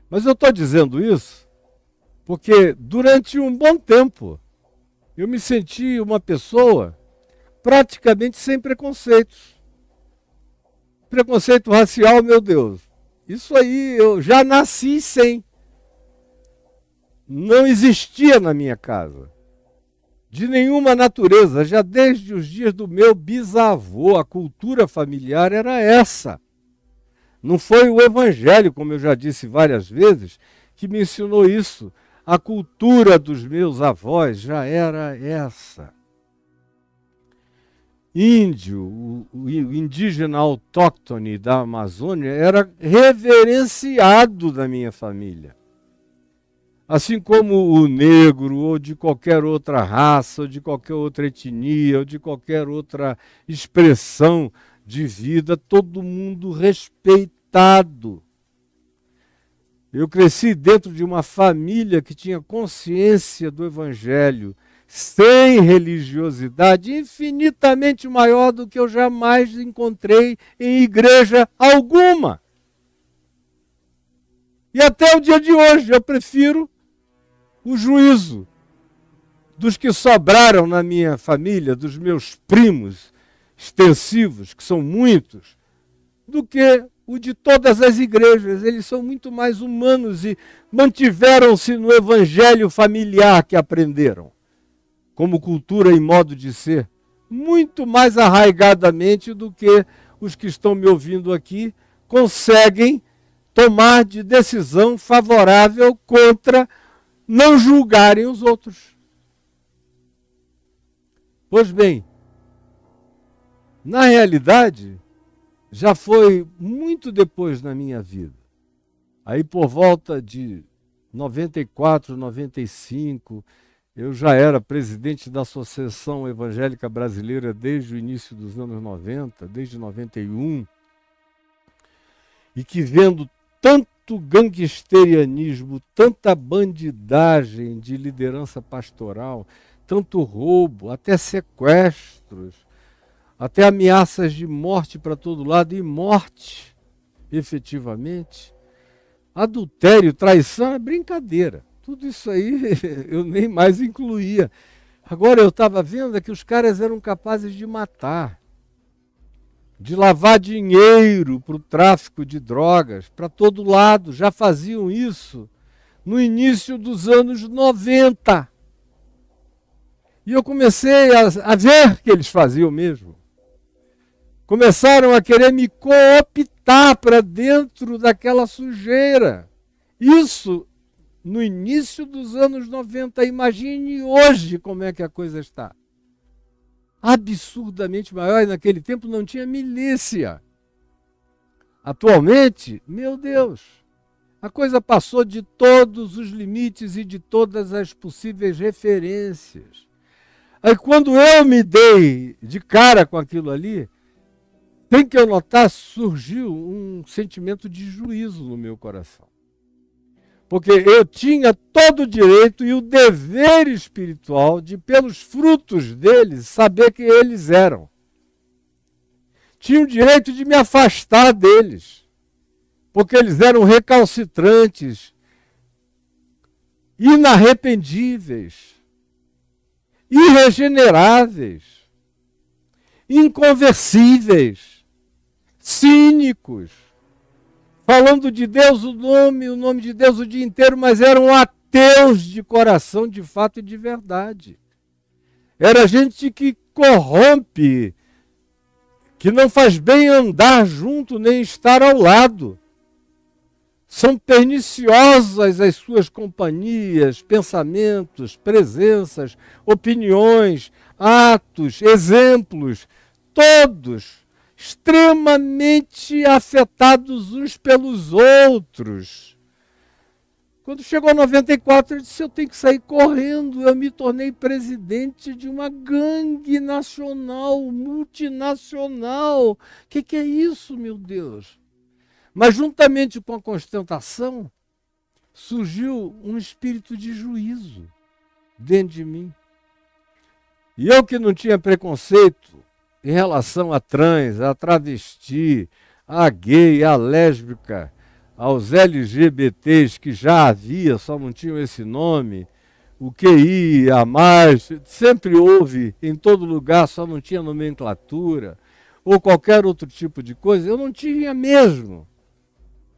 Mas eu estou dizendo isso porque durante um bom tempo eu me senti uma pessoa praticamente sem preconceitos. Preconceito racial, meu Deus. Isso aí eu já nasci sem. Não existia na minha casa. De nenhuma natureza, já desde os dias do meu bisavô, a cultura familiar era essa. Não foi o evangelho, como eu já disse várias vezes, que me ensinou isso. A cultura dos meus avós já era essa. Índio, o indígena autóctone da Amazônia, era reverenciado da minha família. Assim como o negro, ou de qualquer outra raça, ou de qualquer outra etnia, ou de qualquer outra expressão de vida, todo mundo respeitado. Eu cresci dentro de uma família que tinha consciência do Evangelho, sem religiosidade, infinitamente maior do que eu jamais encontrei em igreja alguma. E até o dia de hoje eu prefiro o juízo dos que sobraram na minha família, dos meus primos extensivos, que são muitos, do que o de todas as igrejas. Eles são muito mais humanos e mantiveram-se no evangelho familiar que aprenderam, como cultura e modo de ser, muito mais arraigadamente do que os que estão me ouvindo aqui conseguem tomar de decisão favorável contra não julgarem os outros. Pois bem, na realidade, já foi muito depois na minha vida, aí por volta de 94, 95, eu já era presidente da Associação Evangélica Brasileira desde o início dos anos 90, desde 91, e que vendo tanto gangsterianismo, tanta bandidagem de liderança pastoral, tanto roubo, até sequestros, até ameaças de morte para todo lado, e morte, efetivamente. Adultério, traição é brincadeira. Tudo isso aí eu nem mais incluía. Agora eu estava vendo que os caras eram capazes de matar, de lavar dinheiro para o tráfico de drogas, para todo lado. Já faziam isso no início dos anos 90. E eu comecei a ver que eles faziam mesmo. Começaram a querer me cooptar para dentro daquela sujeira. Isso no início dos anos 90. Imagine hoje como é que a coisa está. Absurdamente maior, e naquele tempo não tinha milícia. Atualmente, meu Deus, a coisa passou de todos os limites e de todas as possíveis referências. Aí quando eu me dei de cara com aquilo ali, tem que eu notar, surgiu um sentimento de juízo no meu coração. Porque eu tinha todo o direito e o dever espiritual de, pelos frutos deles, saber que eles eram. Tinha o direito de me afastar deles, porque eles eram recalcitrantes, inarrependíveis, irregeneráveis, inconversíveis, cínicos, falando de Deus o nome de Deus o dia inteiro, mas eram ateus de coração, de fato e de verdade. Era gente que corrompe, que não faz bem andar junto nem estar ao lado. São perniciosas as suas companhias, pensamentos, presenças, opiniões, atos, exemplos, todos extremamente afetados uns pelos outros. Quando chegou 94, eu disse, eu tenho que sair correndo. Eu me tornei presidente de uma gangue nacional, multinacional. O que é isso, meu Deus? Mas juntamente com a constatação, surgiu um espírito de juízo dentro de mim. E eu que não tinha preconceito em relação a trans, a travesti, a gay, a lésbica, aos LGBTs que já havia, só não tinham esse nome, o QI, a mais, sempre houve em todo lugar, só não tinha nomenclatura, ou qualquer outro tipo de coisa, eu não tinha mesmo.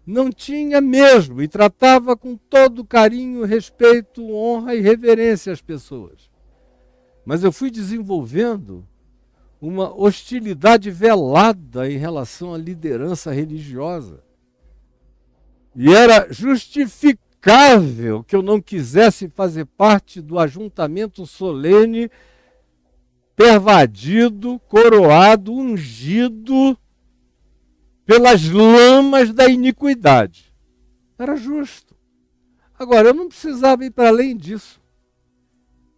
Não tinha mesmo, e tratava com todo carinho, respeito, honra e reverência às pessoas. Mas eu fui desenvolvendo uma hostilidade velada em relação à liderança religiosa. E era justificável que eu não quisesse fazer parte do ajuntamento solene, pervadido, coroado, ungido pelas lamas da iniquidade. Era justo. Agora, eu não precisava ir para além disso.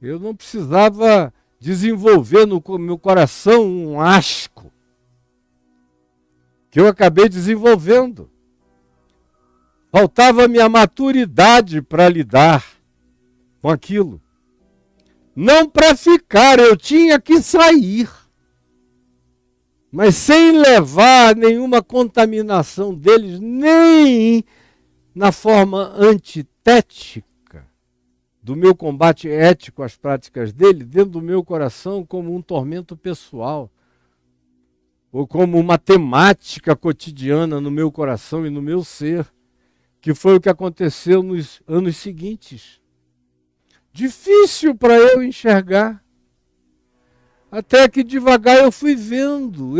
Eu não precisava desenvolver no meu coração um asco que eu acabei desenvolvendo. Faltava-me a maturidade para lidar com aquilo. Não para ficar, eu tinha que sair. Mas sem levar nenhuma contaminação deles, nem na forma antitética do meu combate ético às práticas dele, dentro do meu coração como um tormento pessoal, ou como uma temática cotidiana no meu coração e no meu ser, que foi o que aconteceu nos anos seguintes. Difícil para eu enxergar. Até que devagar eu fui vendo,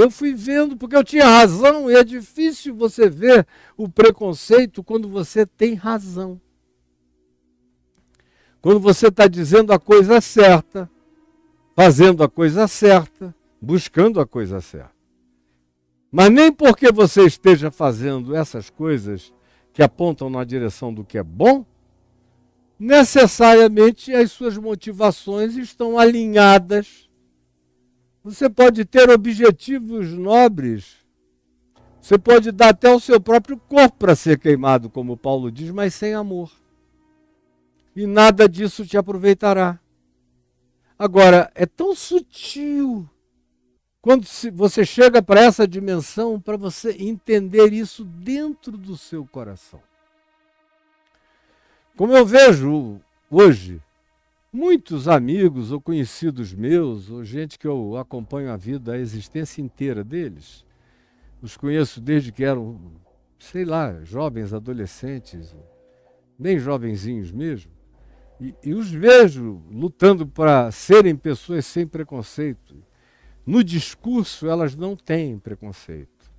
porque eu tinha razão, e é difícil você ver o preconceito quando você tem razão. Quando você está dizendo a coisa certa, fazendo a coisa certa, buscando a coisa certa. Mas nem porque você esteja fazendo essas coisas que apontam na direção do que é bom, necessariamente as suas motivações estão alinhadas. Você pode ter objetivos nobres, você pode dar até o seu próprio corpo para ser queimado, como Paulo diz, mas sem amor. E nada disso te aproveitará. Agora, é tão sutil quando você chega para essa dimensão, para você entender isso dentro do seu coração. Como eu vejo hoje, muitos amigos ou conhecidos meus, ou gente que eu acompanho a vida, a existência inteira deles, os conheço desde que eram, sei lá, jovens, adolescentes, bem jovenzinhos mesmo, e os vejo lutando para serem pessoas sem preconceito. No discurso, elas não têm preconceito,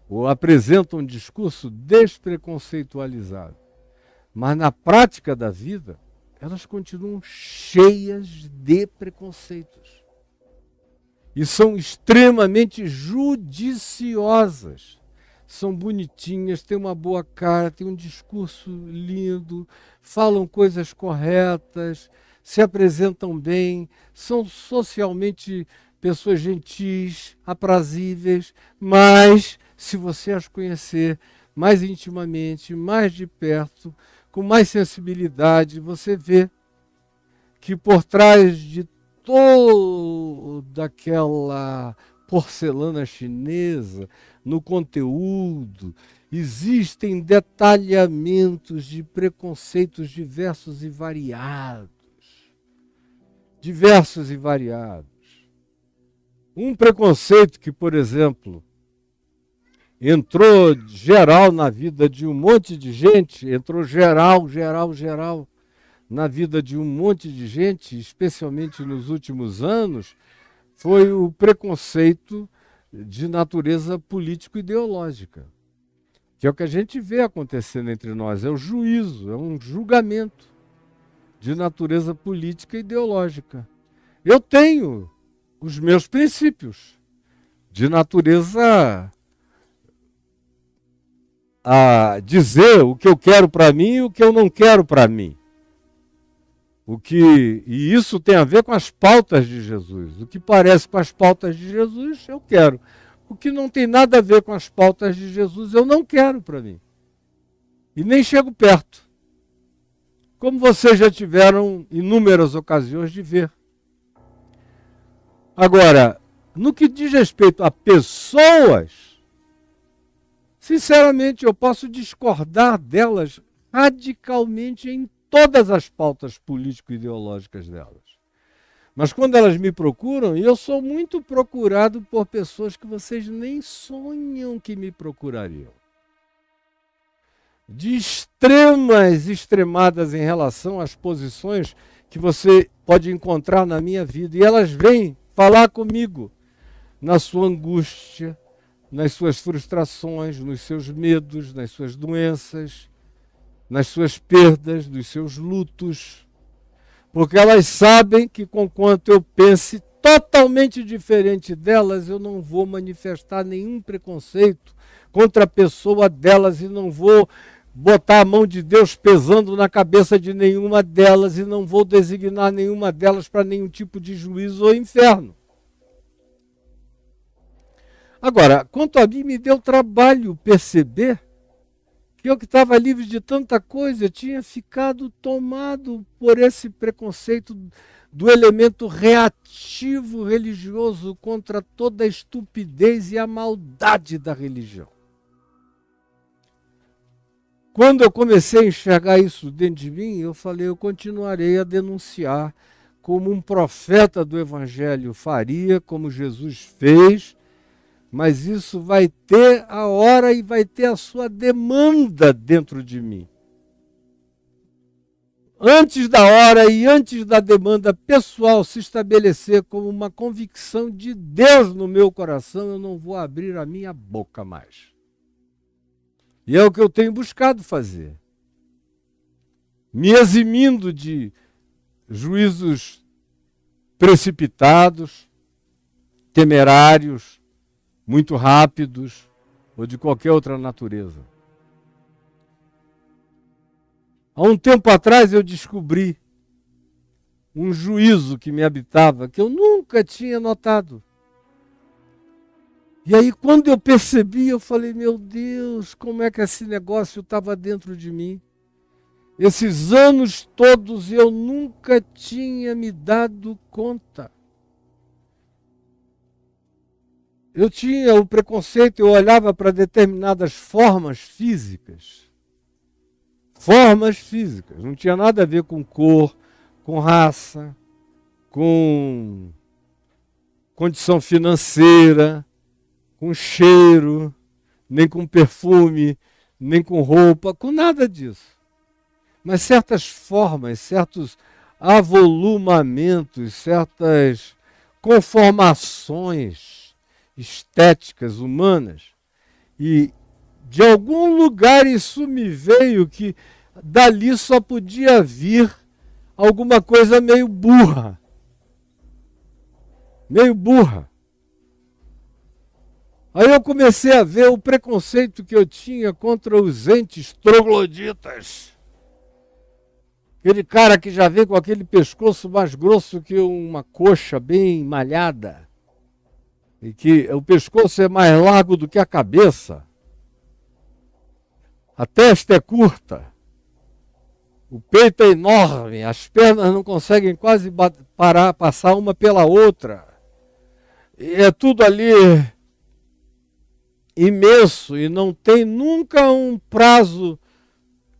ou apresentam um discurso despreconceitualizado. Mas na prática da vida, elas continuam cheias de preconceitos. E são extremamente judiciosas. São bonitinhas, têm uma boa cara, têm um discurso lindo, falam coisas corretas, se apresentam bem, são socialmente pessoas gentis, aprazíveis, mas se você as conhecer mais intimamente, mais de perto, com mais sensibilidade, você vê que por trás de toda aquela porcelana chinesa, no conteúdo, existem detalhamentos de preconceitos diversos e variados. Diversos e variados. Um preconceito que, por exemplo, entrou geral na vida de um monte de gente, entrou geral na vida de um monte de gente, especialmente nos últimos anos, foi o preconceito de natureza político-ideológica, que é o que a gente vê acontecendo entre nós, é o juízo, é um julgamento de natureza política e ideológica. Eu tenho os meus princípios de natureza a dizer o que eu quero para mim e o que eu não quero para mim. E isso tem a ver com as pautas de Jesus. O que parece com as pautas de Jesus, eu quero. O que não tem nada a ver com as pautas de Jesus, eu não quero para mim. E nem chego perto. Como vocês já tiveram inúmeras ocasiões de ver. Agora, no que diz respeito a pessoas, sinceramente, eu posso discordar delas radicalmente em todas as pautas político-ideológicas delas. Mas quando elas me procuram, e eu sou muito procurado por pessoas que vocês nem sonham que me procurariam. De extremadas em relação às posições que você pode encontrar na minha vida. E elas vêm falar comigo na sua angústia, nas suas frustrações, nos seus medos, nas suas doenças, nas suas perdas, nos seus lutos, porque elas sabem que, conquanto eu pense totalmente diferente delas, eu não vou manifestar nenhum preconceito contra a pessoa delas e não vou botar a mão de Deus pesando na cabeça de nenhuma delas e não vou designar nenhuma delas para nenhum tipo de juízo ou inferno. Agora, quanto a mim, me deu trabalho perceber que eu que estava livre de tanta coisa, tinha ficado tomado por esse preconceito do elemento reativo religioso contra toda a estupidez e a maldade da religião. Quando eu comecei a enxergar isso dentro de mim, eu falei, eu continuarei a denunciar como um profeta do Evangelho faria, como Jesus fez, mas isso vai ter a hora e vai ter a sua demanda dentro de mim. Antes da hora e antes da demanda pessoal se estabelecer como uma convicção de Deus no meu coração, eu não vou abrir a minha boca mais. E é o que eu tenho buscado fazer. Me eximindo de juízos precipitados, temerários, muito rápidos ou de qualquer outra natureza. Há um tempo atrás eu descobri um juízo que me habitava, que eu nunca tinha notado. E aí, quando eu percebi, eu falei, meu Deus, como é que esse negócio estava dentro de mim? Esses anos todos eu nunca tinha me dado conta. Eu tinha o preconceito, eu olhava para determinadas formas físicas. Formas físicas. Não tinha nada a ver com cor, com raça, com condição financeira, com cheiro, nem com perfume, nem com roupa, com nada disso. Mas certas formas, certos avolumamentos, certas conformações estéticas humanas, e de algum lugar isso me veio que dali só podia vir alguma coisa meio burra. Meio burra. Aí eu comecei a ver o preconceito que eu tinha contra os entes trogloditas. Aquele cara que já vem com aquele pescoço mais grosso que uma coxa bem malhada. E que o pescoço é mais largo do que a cabeça. A testa é curta. O peito é enorme. As pernas não conseguem quase passar uma pela outra. E é tudo ali imenso e não tem nunca um prazo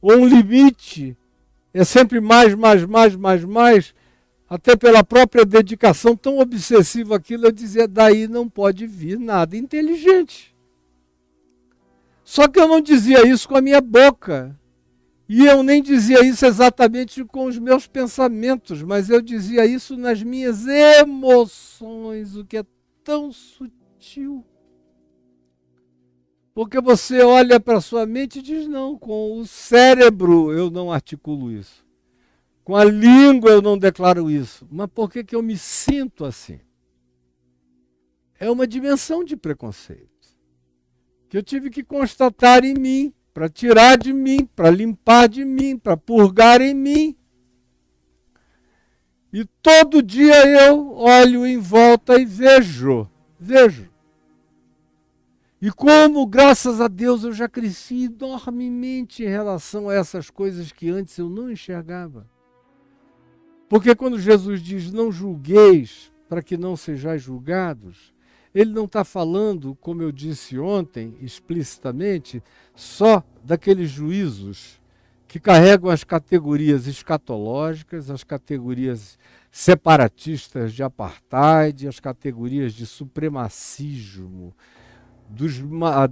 ou um limite. É sempre mais, até pela própria dedicação tão obsessiva aquilo, eu dizia, daí não pode vir nada inteligente. Só que eu não dizia isso com a minha boca. E eu nem dizia isso exatamente com os meus pensamentos, mas eu dizia isso nas minhas emoções, o que é tão sutil. Porque você olha para a sua mente e diz, não, com o cérebro eu não articulo isso. Com a língua eu não declaro isso. Mas por que que eu me sinto assim? É uma dimensão de preconceito que eu tive que constatar em mim, para tirar de mim, para limpar de mim, para purgar em mim. E todo dia eu olho em volta e vejo. E como, graças a Deus, eu já cresci enormemente em relação a essas coisas que antes eu não enxergava. Porque quando Jesus diz, não julgueis para que não sejais julgados, ele não está falando, como eu disse ontem, explicitamente, só daqueles juízos que carregam as categorias escatológicas, as categorias separatistas de apartheid, as categorias de supremacismo,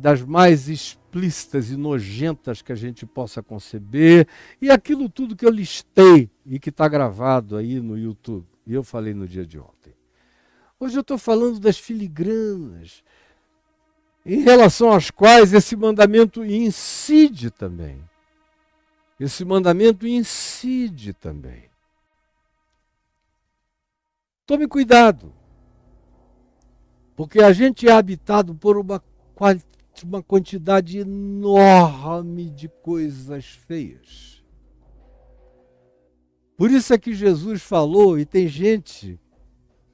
das mais explícitas e nojentas que a gente possa conceber, e aquilo tudo que eu listei e que está gravado aí no YouTube, e eu falei no dia de ontem. Hoje eu estou falando das filigranas, em relação às quais esse mandamento incide também. Esse mandamento incide também. Tome cuidado, porque a gente é habitado por uma quantidade enorme de coisas feias. Por isso é que Jesus falou, e tem gente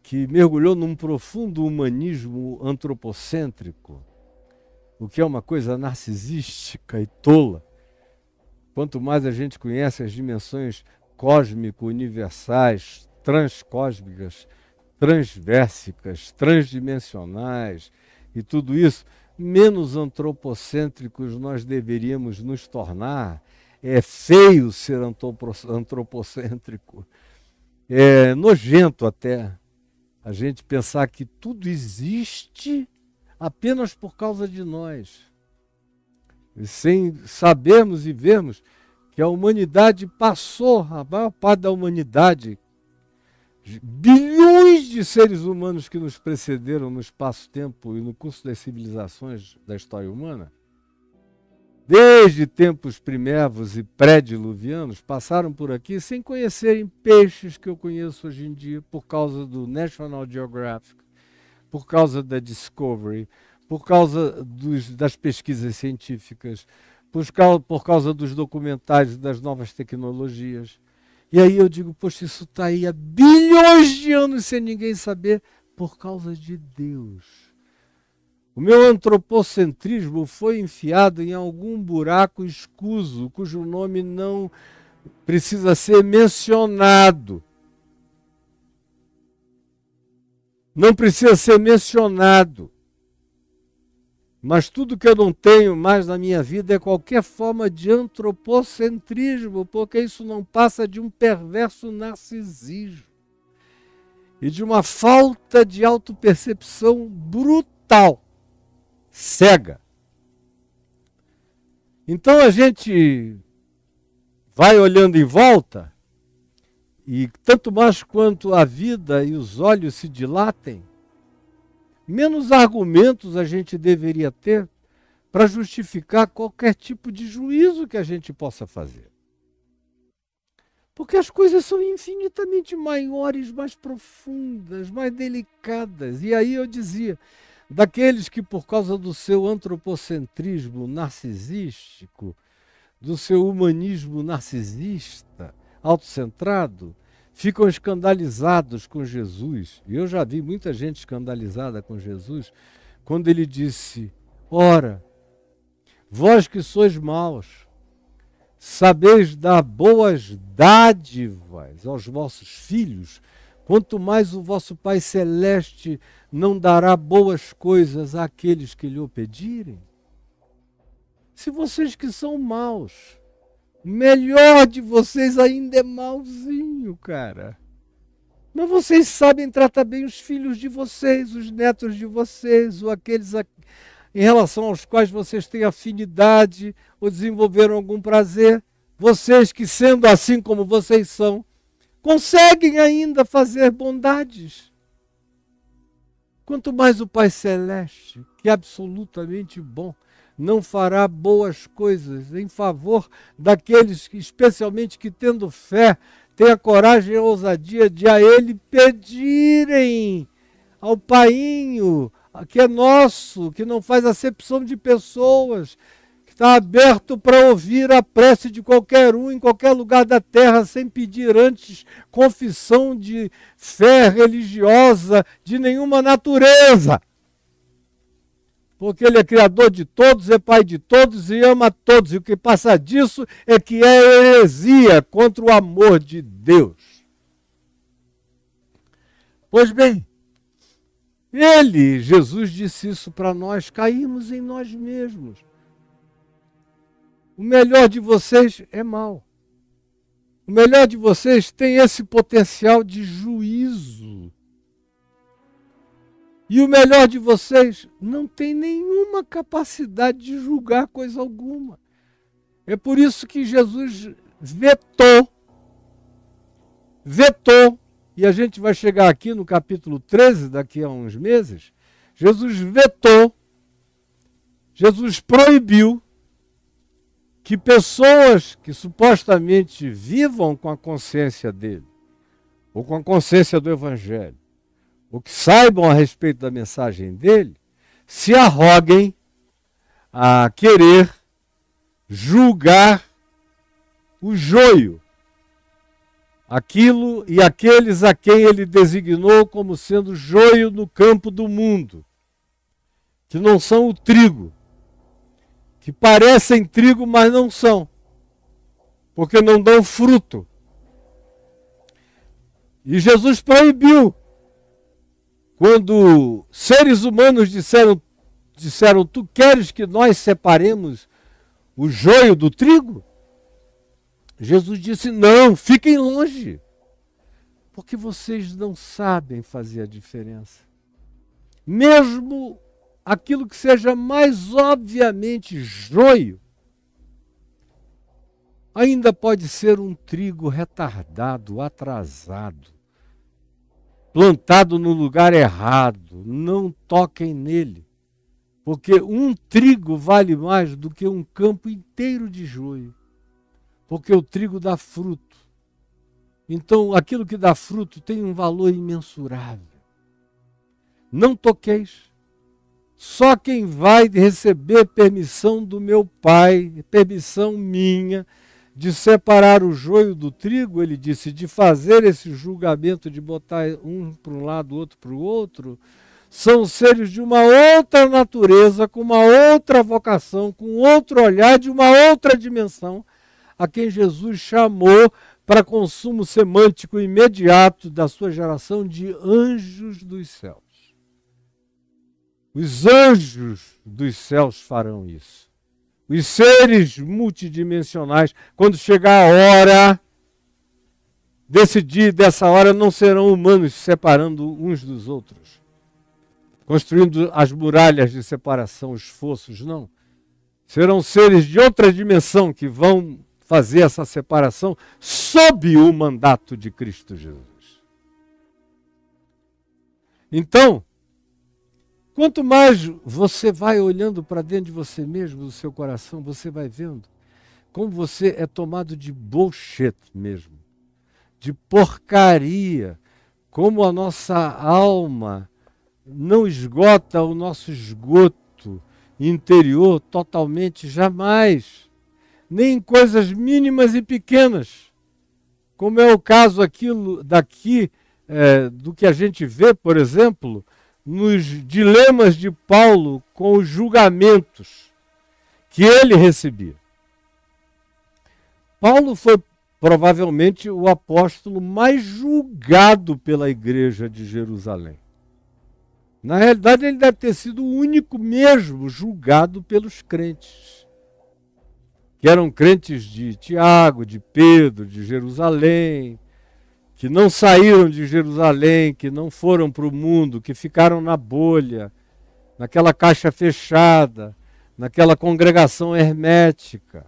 que mergulhou num profundo humanismo antropocêntrico, o que é uma coisa narcisística e tola. Quanto mais a gente conhece as dimensões cósmico-universais, transcósmicas, transversicas, transdimensionais e tudo isso, menos antropocêntricos nós deveríamos nos tornar. É feio ser antropocêntrico, é nojento até a gente pensar que tudo existe apenas por causa de nós, sem sabermos e vermos que a humanidade passou, a maior parte da humanidade, bilhões de seres humanos que nos precederam no espaço-tempo e no curso das civilizações da história humana, desde tempos primevos e pré-diluvianos, passaram por aqui sem conhecerem peixes que eu conheço hoje em dia, por causa do National Geographic, por causa da Discovery, por causa das pesquisas científicas, por causa dos documentários e das novas tecnologias. E aí eu digo, poxa, isso está aí há bilhões de anos sem ninguém saber, por causa de Deus. O meu antropocentrismo foi enfiado em algum buraco escuso, cujo nome não precisa ser mencionado. Não precisa ser mencionado. Mas tudo que eu não tenho mais na minha vida é qualquer forma de antropocentrismo, porque isso não passa de um perverso narcisismo e de uma falta de autopercepção brutal, cega. Então a gente vai olhando em volta, e tanto mais quanto a vida e os olhos se dilatem, menos argumentos a gente deveria ter para justificar qualquer tipo de juízo que a gente possa fazer. Porque as coisas são infinitamente maiores, mais profundas, mais delicadas. E aí eu dizia, daqueles que por causa do seu antropocentrismo narcisístico, do seu humanismo narcisista, autocentrado, ficam escandalizados com Jesus. E eu já vi muita gente escandalizada com Jesus quando ele disse: ora, vós que sois maus, sabeis dar boas dádivas aos vossos filhos, quanto mais o vosso Pai Celeste não dará boas coisas àqueles que lhe o pedirem? Se vocês que são maus, melhor de vocês ainda é malzinho, cara. Mas vocês sabem tratar bem os filhos de vocês, os netos de vocês, ou aqueles em relação aos quais vocês têm afinidade ou desenvolveram algum prazer. Vocês que, sendo assim como vocês são, conseguem ainda fazer bondades. Quanto mais o Pai Celeste, que é absolutamente bom, não fará boas coisas em favor daqueles que, especialmente que tendo fé, têm a coragem e a ousadia de a Ele pedirem ao Painho, que é nosso, que não faz acepção de pessoas, que está aberto para ouvir a prece de qualquer um, em qualquer lugar da terra, sem pedir antes confissão de fé religiosa de nenhuma natureza. Porque Ele é Criador de todos, é Pai de todos e ama todos. E o que passa disso é que é heresia contra o amor de Deus. Pois bem, Jesus disse isso para nós, caímos em nós mesmos. O melhor de vocês é mau. O melhor de vocês tem esse potencial de juízo. E o melhor de vocês não tem nenhuma capacidade de julgar coisa alguma. É por isso que Jesus vetou, e a gente vai chegar aqui no capítulo 13, daqui a uns meses, Jesus vetou, Jesus proibiu que pessoas que supostamente vivam com a consciência dele, ou com a consciência do Evangelho, ou que saibam a respeito da mensagem dele, se arroguem a querer julgar o joio, aquilo e aqueles a quem ele designou como sendo joio no campo do mundo, que não são o trigo, que parecem trigo, mas não são, porque não dão fruto. E Jesus proibiu. Quando seres humanos disseram, tu queres que nós separemos o joio do trigo? Jesus disse, não, fiquem longe, porque vocês não sabem fazer a diferença. Mesmo aquilo que seja mais obviamente joio, ainda pode ser um trigo retardado, atrasado, plantado no lugar errado. Não toquem nele, porque um trigo vale mais do que um campo inteiro de joio, porque o trigo dá fruto. Então, aquilo que dá fruto tem um valor imensurável. Não toqueis, só quem vai receber permissão do meu Pai, permissão minha, de separar o joio do trigo, ele disse, de fazer esse julgamento, de botar um para um lado, outro para o outro, são seres de uma outra natureza, com uma outra vocação, com outro olhar, de uma outra dimensão, a quem Jesus chamou para consumo semântico imediato da sua geração de anjos dos céus. Os anjos dos céus farão isso. Os seres multidimensionais, quando chegar a hora, desse dia, dessa hora, não serão humanos se separando uns dos outros, construindo as muralhas de separação, os fossos, não. Serão seres de outra dimensão que vão fazer essa separação sob o mandato de Cristo Jesus. Então, quanto mais você vai olhando para dentro de você mesmo, do seu coração, você vai vendo como você é tomado de bullshit mesmo, de porcaria, como a nossa alma não esgota o nosso esgoto interior totalmente, jamais, nem em coisas mínimas e pequenas, como é o caso do que a gente vê, por exemplo, nos dilemas de Paulo com os julgamentos que ele recebia. Paulo foi provavelmente o apóstolo mais julgado pela igreja de Jerusalém. Na realidade, ele deve ter sido o único mesmo julgado pelos crentes, que eram crentes de Tiago, de Pedro, de Jerusalém, que não saíram de Jerusalém, que não foram para o mundo, que ficaram na bolha, naquela caixa fechada, naquela congregação hermética,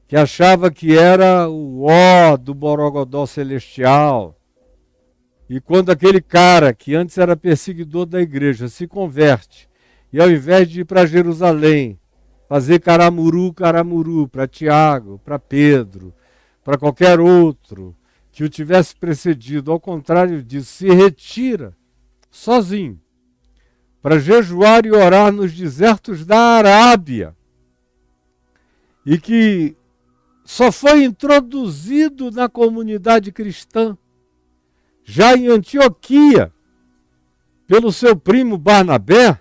que achava que era o ó do Borogodó celestial. E quando aquele cara, que antes era perseguidor da igreja, se converte, e ao invés de ir para Jerusalém, fazer caramuru para Tiago, para Pedro, para qualquer outro que o tivesse precedido, ao contrário disso, se retira sozinho para jejuar e orar nos desertos da Arábia, e que só foi introduzido na comunidade cristã já em Antioquia pelo seu primo Barnabé,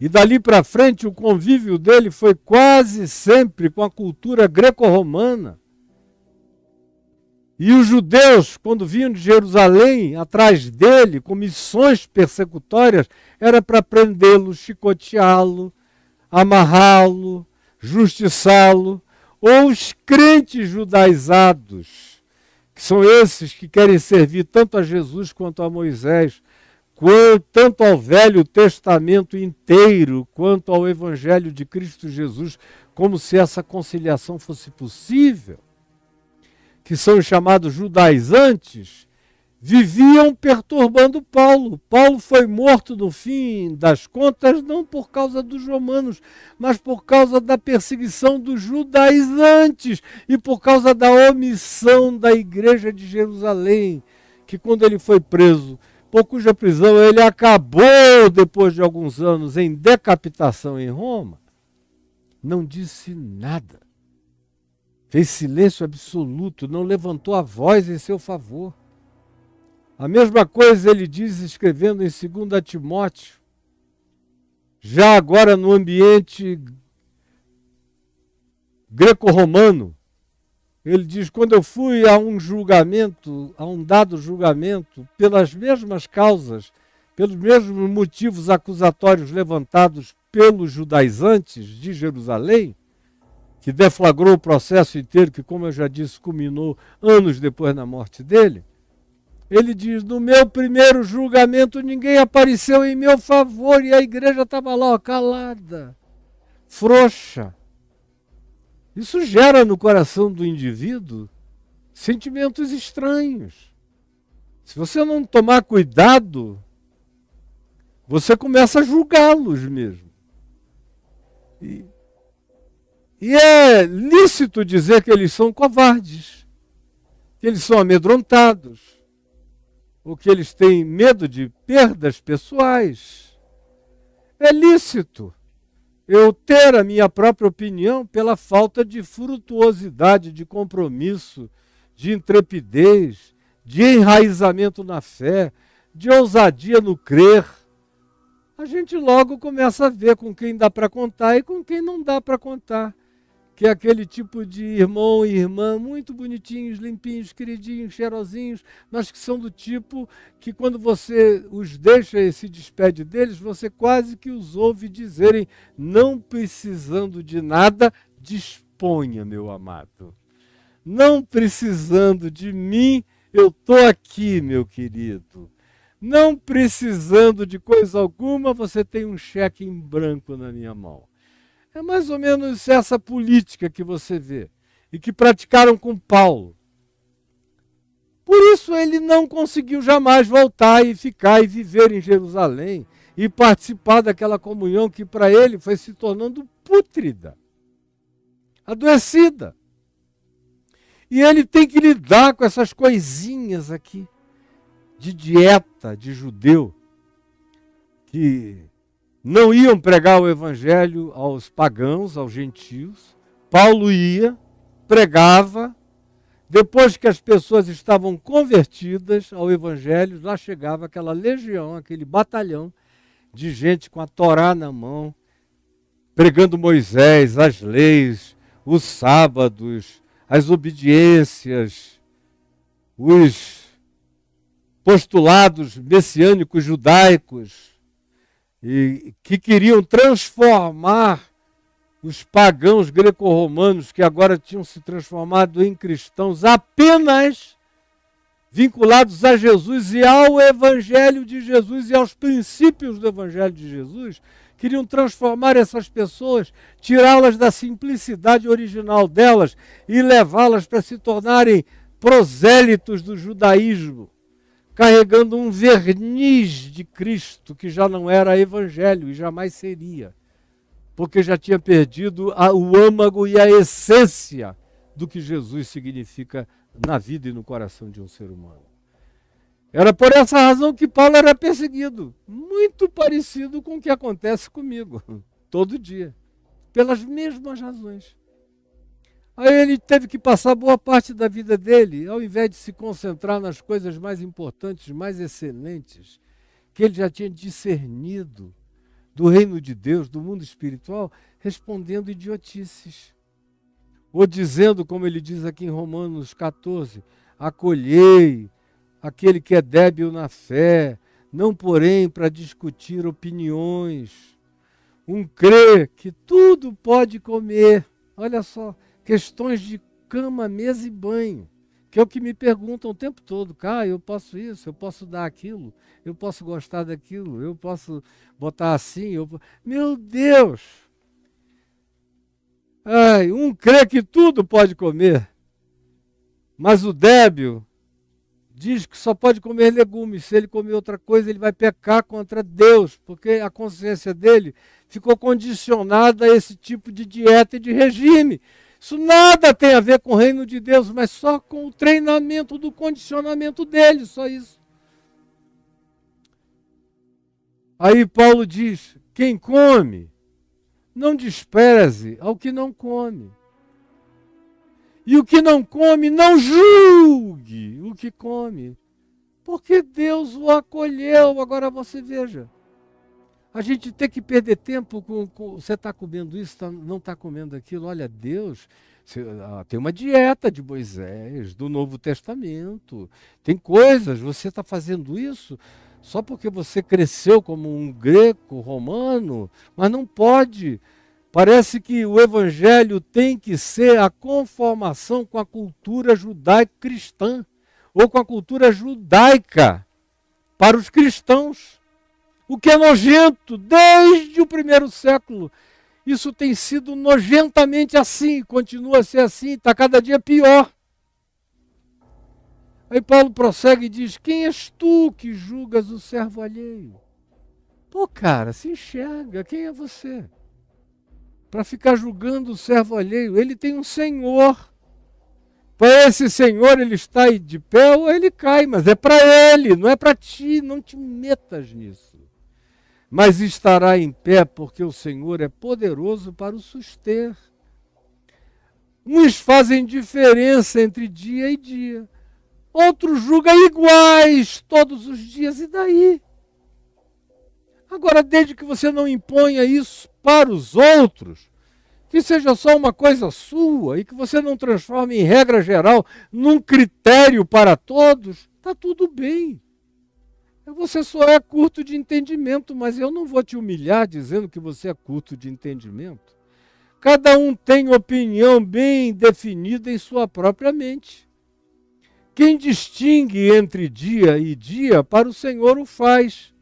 e dali para frente o convívio dele foi quase sempre com a cultura greco-romana. E os judeus, quando vinham de Jerusalém, atrás dele, com missões persecutórias, era para prendê-lo, chicoteá-lo, amarrá-lo, justiçá-lo. Ou os crentes judaizados, que são esses que querem servir tanto a Jesus quanto a Moisés, tanto ao Velho Testamento inteiro, quanto ao Evangelho de Cristo Jesus, como se essa conciliação fosse possível, que são os chamados judaizantes, viviam perturbando Paulo. Paulo foi morto no fim das contas, não por causa dos romanos, mas por causa da perseguição dos judaizantes e por causa da omissão da igreja de Jerusalém, que quando ele foi preso, por cuja prisão ele acabou, depois de alguns anos, em decapitação em Roma, não disse nada. Fez silêncio absoluto, não levantou a voz em seu favor. A mesma coisa ele diz escrevendo em 2 Timóteo, já agora no ambiente greco-romano. Ele diz, quando eu fui a um julgamento, a um dado julgamento, pelas mesmas causas, pelos mesmos motivos acusatórios levantados pelos judaizantes de Jerusalém, que deflagrou o processo inteiro, que, como eu já disse, culminou anos depois da morte dele, ele diz, no meu primeiro julgamento ninguém apareceu em meu favor, e a igreja estava lá, ó, calada, frouxa. Isso gera no coração do indivíduo sentimentos estranhos. Se você não tomar cuidado, você começa a julgá-los mesmo. E é lícito dizer que eles são covardes, que eles são amedrontados, ou que eles têm medo de perdas pessoais. É lícito eu ter a minha própria opinião pela falta de frutuosidade, de compromisso, de intrepidez, de enraizamento na fé, de ousadia no crer. A gente logo começa a ver com quem dá para contar e com quem não dá para contar. Que é aquele tipo de irmão e irmã muito bonitinhos, limpinhos, queridinhos, cheirosinhos, mas que são do tipo que quando você os deixa e se despede deles, você quase que os ouve dizerem, não precisando de nada, disponha, meu amado. Não precisando de mim, eu estou aqui, meu querido. Não precisando de coisa alguma, você tem um cheque em branco na minha mão. É mais ou menos essa política que você vê e que praticaram com Paulo. Por isso ele não conseguiu jamais voltar e ficar e viver em Jerusalém e participar daquela comunhão que para ele foi se tornando pútrida, adoecida. E ele tem que lidar com essas coisinhas aqui de dieta de judeu que não iam pregar o evangelho aos pagãos, aos gentios. Paulo ia, pregava. Depois que as pessoas estavam convertidas ao evangelho, lá chegava aquela legião, aquele batalhão de gente com a Torá na mão, pregando Moisés, as leis, os sábados, as obediências, os postulados messiânicos judaicos, e que queriam transformar os pagãos greco-romanos, que agora tinham se transformado em cristãos, apenas vinculados a Jesus e ao Evangelho de Jesus e aos princípios do Evangelho de Jesus, queriam transformar essas pessoas, tirá-las da simplicidade original delas e levá-las para se tornarem prosélitos do judaísmo, carregando um verniz de Cristo que já não era evangelho e jamais seria, porque já tinha perdido o âmago e a essência do que Jesus significa na vida e no coração de um ser humano. Era por essa razão que Paulo era perseguido, muito parecido com o que acontece comigo, todo dia, pelas mesmas razões. Aí ele teve que passar boa parte da vida dele, ao invés de se concentrar nas coisas mais importantes, mais excelentes, que ele já tinha discernido do reino de Deus, do mundo espiritual, respondendo idiotices. Ou dizendo, como ele diz aqui em Romanos 14, acolhei aquele que é débil na fé, não porém para discutir opiniões. Um crê que tudo pode comer. Olha só, questões de cama, mesa e banho, que é o que me perguntam o tempo todo. Cara, eu posso isso, eu posso dar aquilo, eu posso gostar daquilo, eu posso botar assim. Meu Deus! Ai, um crê que tudo pode comer, mas o débil diz que só pode comer legumes. Se ele comer outra coisa, ele vai pecar contra Deus, porque a consciência dele ficou condicionada a esse tipo de dieta e de regime. Isso nada tem a ver com o reino de Deus, mas só com o treinamento do condicionamento dele, só isso. Aí Paulo diz, quem come, não despreze ao que não come. E o que não come, não julgue o que come, porque Deus o acolheu. Agora você veja, a gente tem que perder tempo com você está comendo isso, não está comendo aquilo. Olha, Deus tem uma dieta de Moisés, do Novo Testamento. Tem coisas, você está fazendo isso só porque você cresceu como um greco romano, mas não pode. Parece que o evangelho tem que ser a conformação com a cultura judaico-cristã, ou com a cultura judaica para os cristãos. O que é nojento desde o primeiro século. Isso tem sido nojentamente assim, continua a ser assim, está cada dia pior. Aí Paulo prossegue e diz, quem és tu que julgas o servo alheio? Pô, cara, se enxerga, quem é você? Para ficar julgando o servo alheio, ele tem um senhor. Para esse senhor ele está aí de pé ou ele cai, mas é para ele, não é para ti, não te metas nisso. mas estará em pé porque o Senhor é poderoso para o suster. Uns fazem diferença entre dia e dia, outros julgam iguais todos os dias, e daí? Agora, desde que você não imponha isso para os outros, que seja só uma coisa sua e que você não transforme em regra geral, num critério para todos, está tudo bem. Você só é curto de entendimento, mas eu não vou te humilhar dizendo que você é curto de entendimento. Cada um tem opinião bem definida em sua própria mente. Quem distingue entre dia e dia, para o Senhor o faz.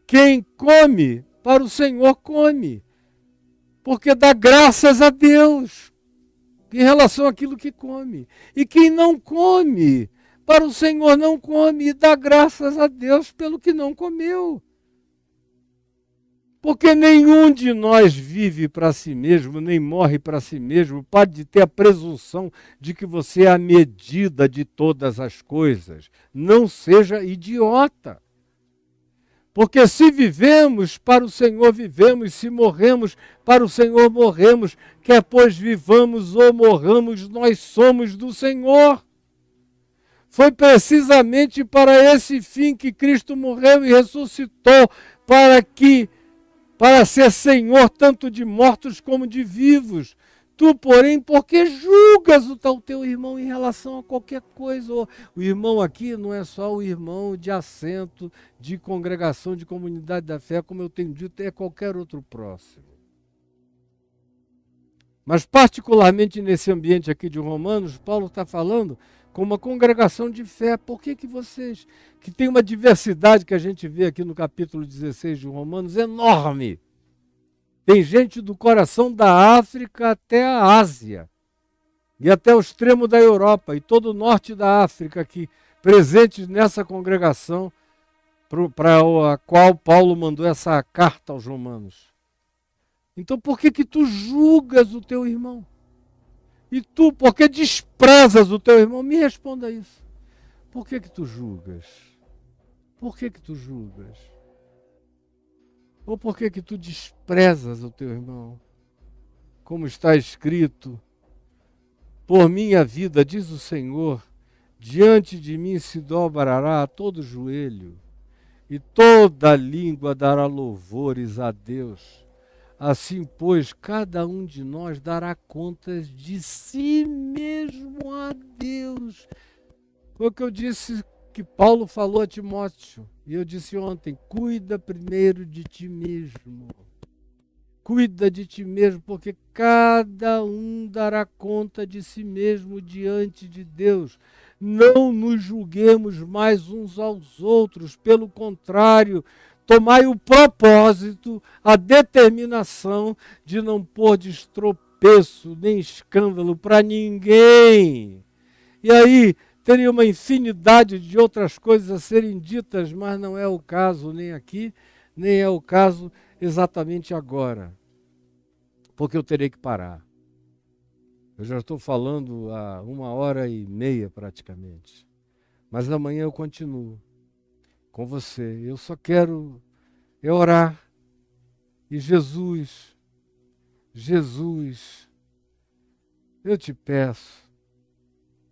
Quem come, para o Senhor come. Porque dá graças a Deus em relação àquilo que come. E quem não come, para o Senhor não come e dá graças a Deus pelo que não comeu. Porque nenhum de nós vive para si mesmo, nem morre para si mesmo. Pode ter a presunção de que você é a medida de todas as coisas. Não seja idiota. Porque se vivemos, para o Senhor vivemos, se morremos, para o Senhor morremos, quer pois vivamos ou morramos, nós somos do Senhor. Foi precisamente para esse fim que Cristo morreu e ressuscitou, para ser Senhor tanto de mortos como de vivos. Tu, porém, porque julgas o teu irmão em relação a qualquer coisa. O irmão aqui não é só o irmão de assento, de congregação, de comunidade da fé, como eu tenho dito, é qualquer outro próximo. Mas particularmente nesse ambiente aqui de Romanos, Paulo está falando com uma congregação de fé. Por que vocês, que tem uma diversidade que a gente vê aqui no capítulo 16 de Romanos, enorme. Tem gente do coração da África até a Ásia, e até o extremo da Europa, e todo o norte da África aqui, presentes nessa congregação, para a qual Paulo mandou essa carta aos romanos. Então por que tu julgas o teu irmão? E tu, por que desprezas o teu irmão? Me responda isso. Por que tu julgas? Por que tu julgas? Ou por que tu desprezas o teu irmão? Como está escrito, por minha vida, diz o Senhor, diante de mim se dobrará todo joelho, e toda língua dará louvores a Deus. Assim, pois, cada um de nós dará contas de si mesmo a Deus. Foi o que eu disse, que Paulo falou a Timóteo. E eu disse ontem, cuida primeiro de ti mesmo. Cuida de ti mesmo, porque cada um dará conta de si mesmo diante de Deus. Não nos julguemos mais uns aos outros, pelo contrário, tomai o propósito, a determinação de não pôr de tropeço nem escândalo para ninguém. E aí teria uma infinidade de outras coisas a serem ditas, mas não é o caso nem aqui, nem é o caso exatamente agora, porque eu terei que parar. Eu já estou falando há 1h30 praticamente, mas amanhã eu continuo com você. Eu só quero orar. E Jesus, eu te peço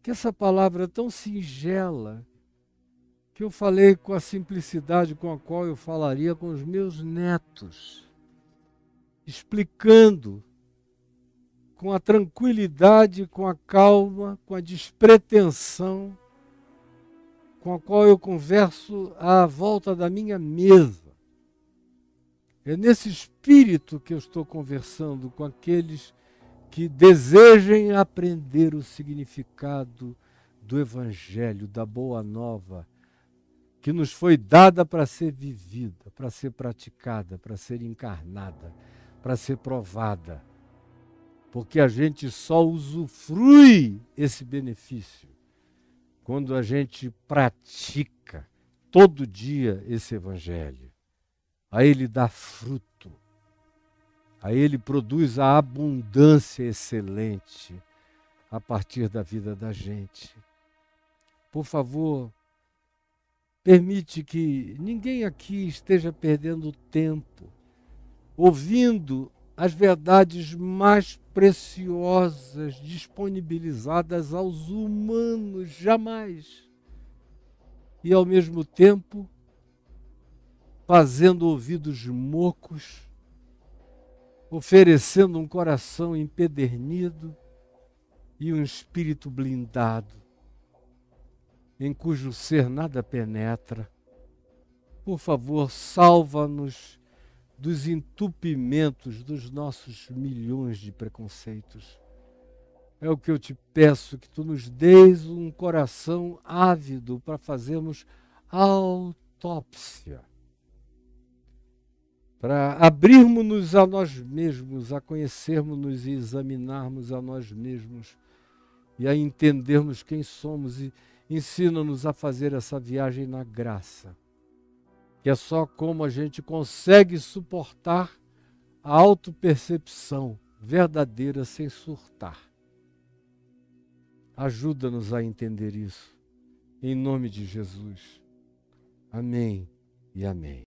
que essa palavra tão singela, que eu falei com a simplicidade com a qual eu falaria com os meus netos, explicando com a tranquilidade, com a calma, com a despretensão, com a qual eu converso à volta da minha mesa. É nesse espírito que eu estou conversando com aqueles que desejem aprender o significado do Evangelho, da Boa Nova, que nos foi dada para ser vivida, para ser praticada, para ser encarnada, para ser provada. Porque a gente só usufrui esse benefício quando a gente pratica todo dia esse Evangelho. Aí ele dá fruto. Aí ele produz a abundância excelente a partir da vida da gente. Por favor, Permite que ninguém aqui esteja perdendo tempo ouvindo as verdades mais preciosas disponibilizadas aos humanos, jamais. E ao mesmo tempo, fazendo ouvidos mocos, oferecendo um coração empedernido e um espírito blindado, em cujo ser nada penetra. Por favor, salva-nos dos entupimentos dos nossos milhões de preconceitos. É o que eu te peço, que tu nos deis um coração ávido para fazermos autópsia, para abrirmos-nos a nós mesmos, a conhecermos-nos e examinarmos a nós mesmos e a entendermos quem somos, e ensina-nos a fazer essa viagem na graça, que é só como a gente consegue suportar a autopercepção verdadeira sem surtar. Ajuda-nos a entender isso, em nome de Jesus. Amém e amém.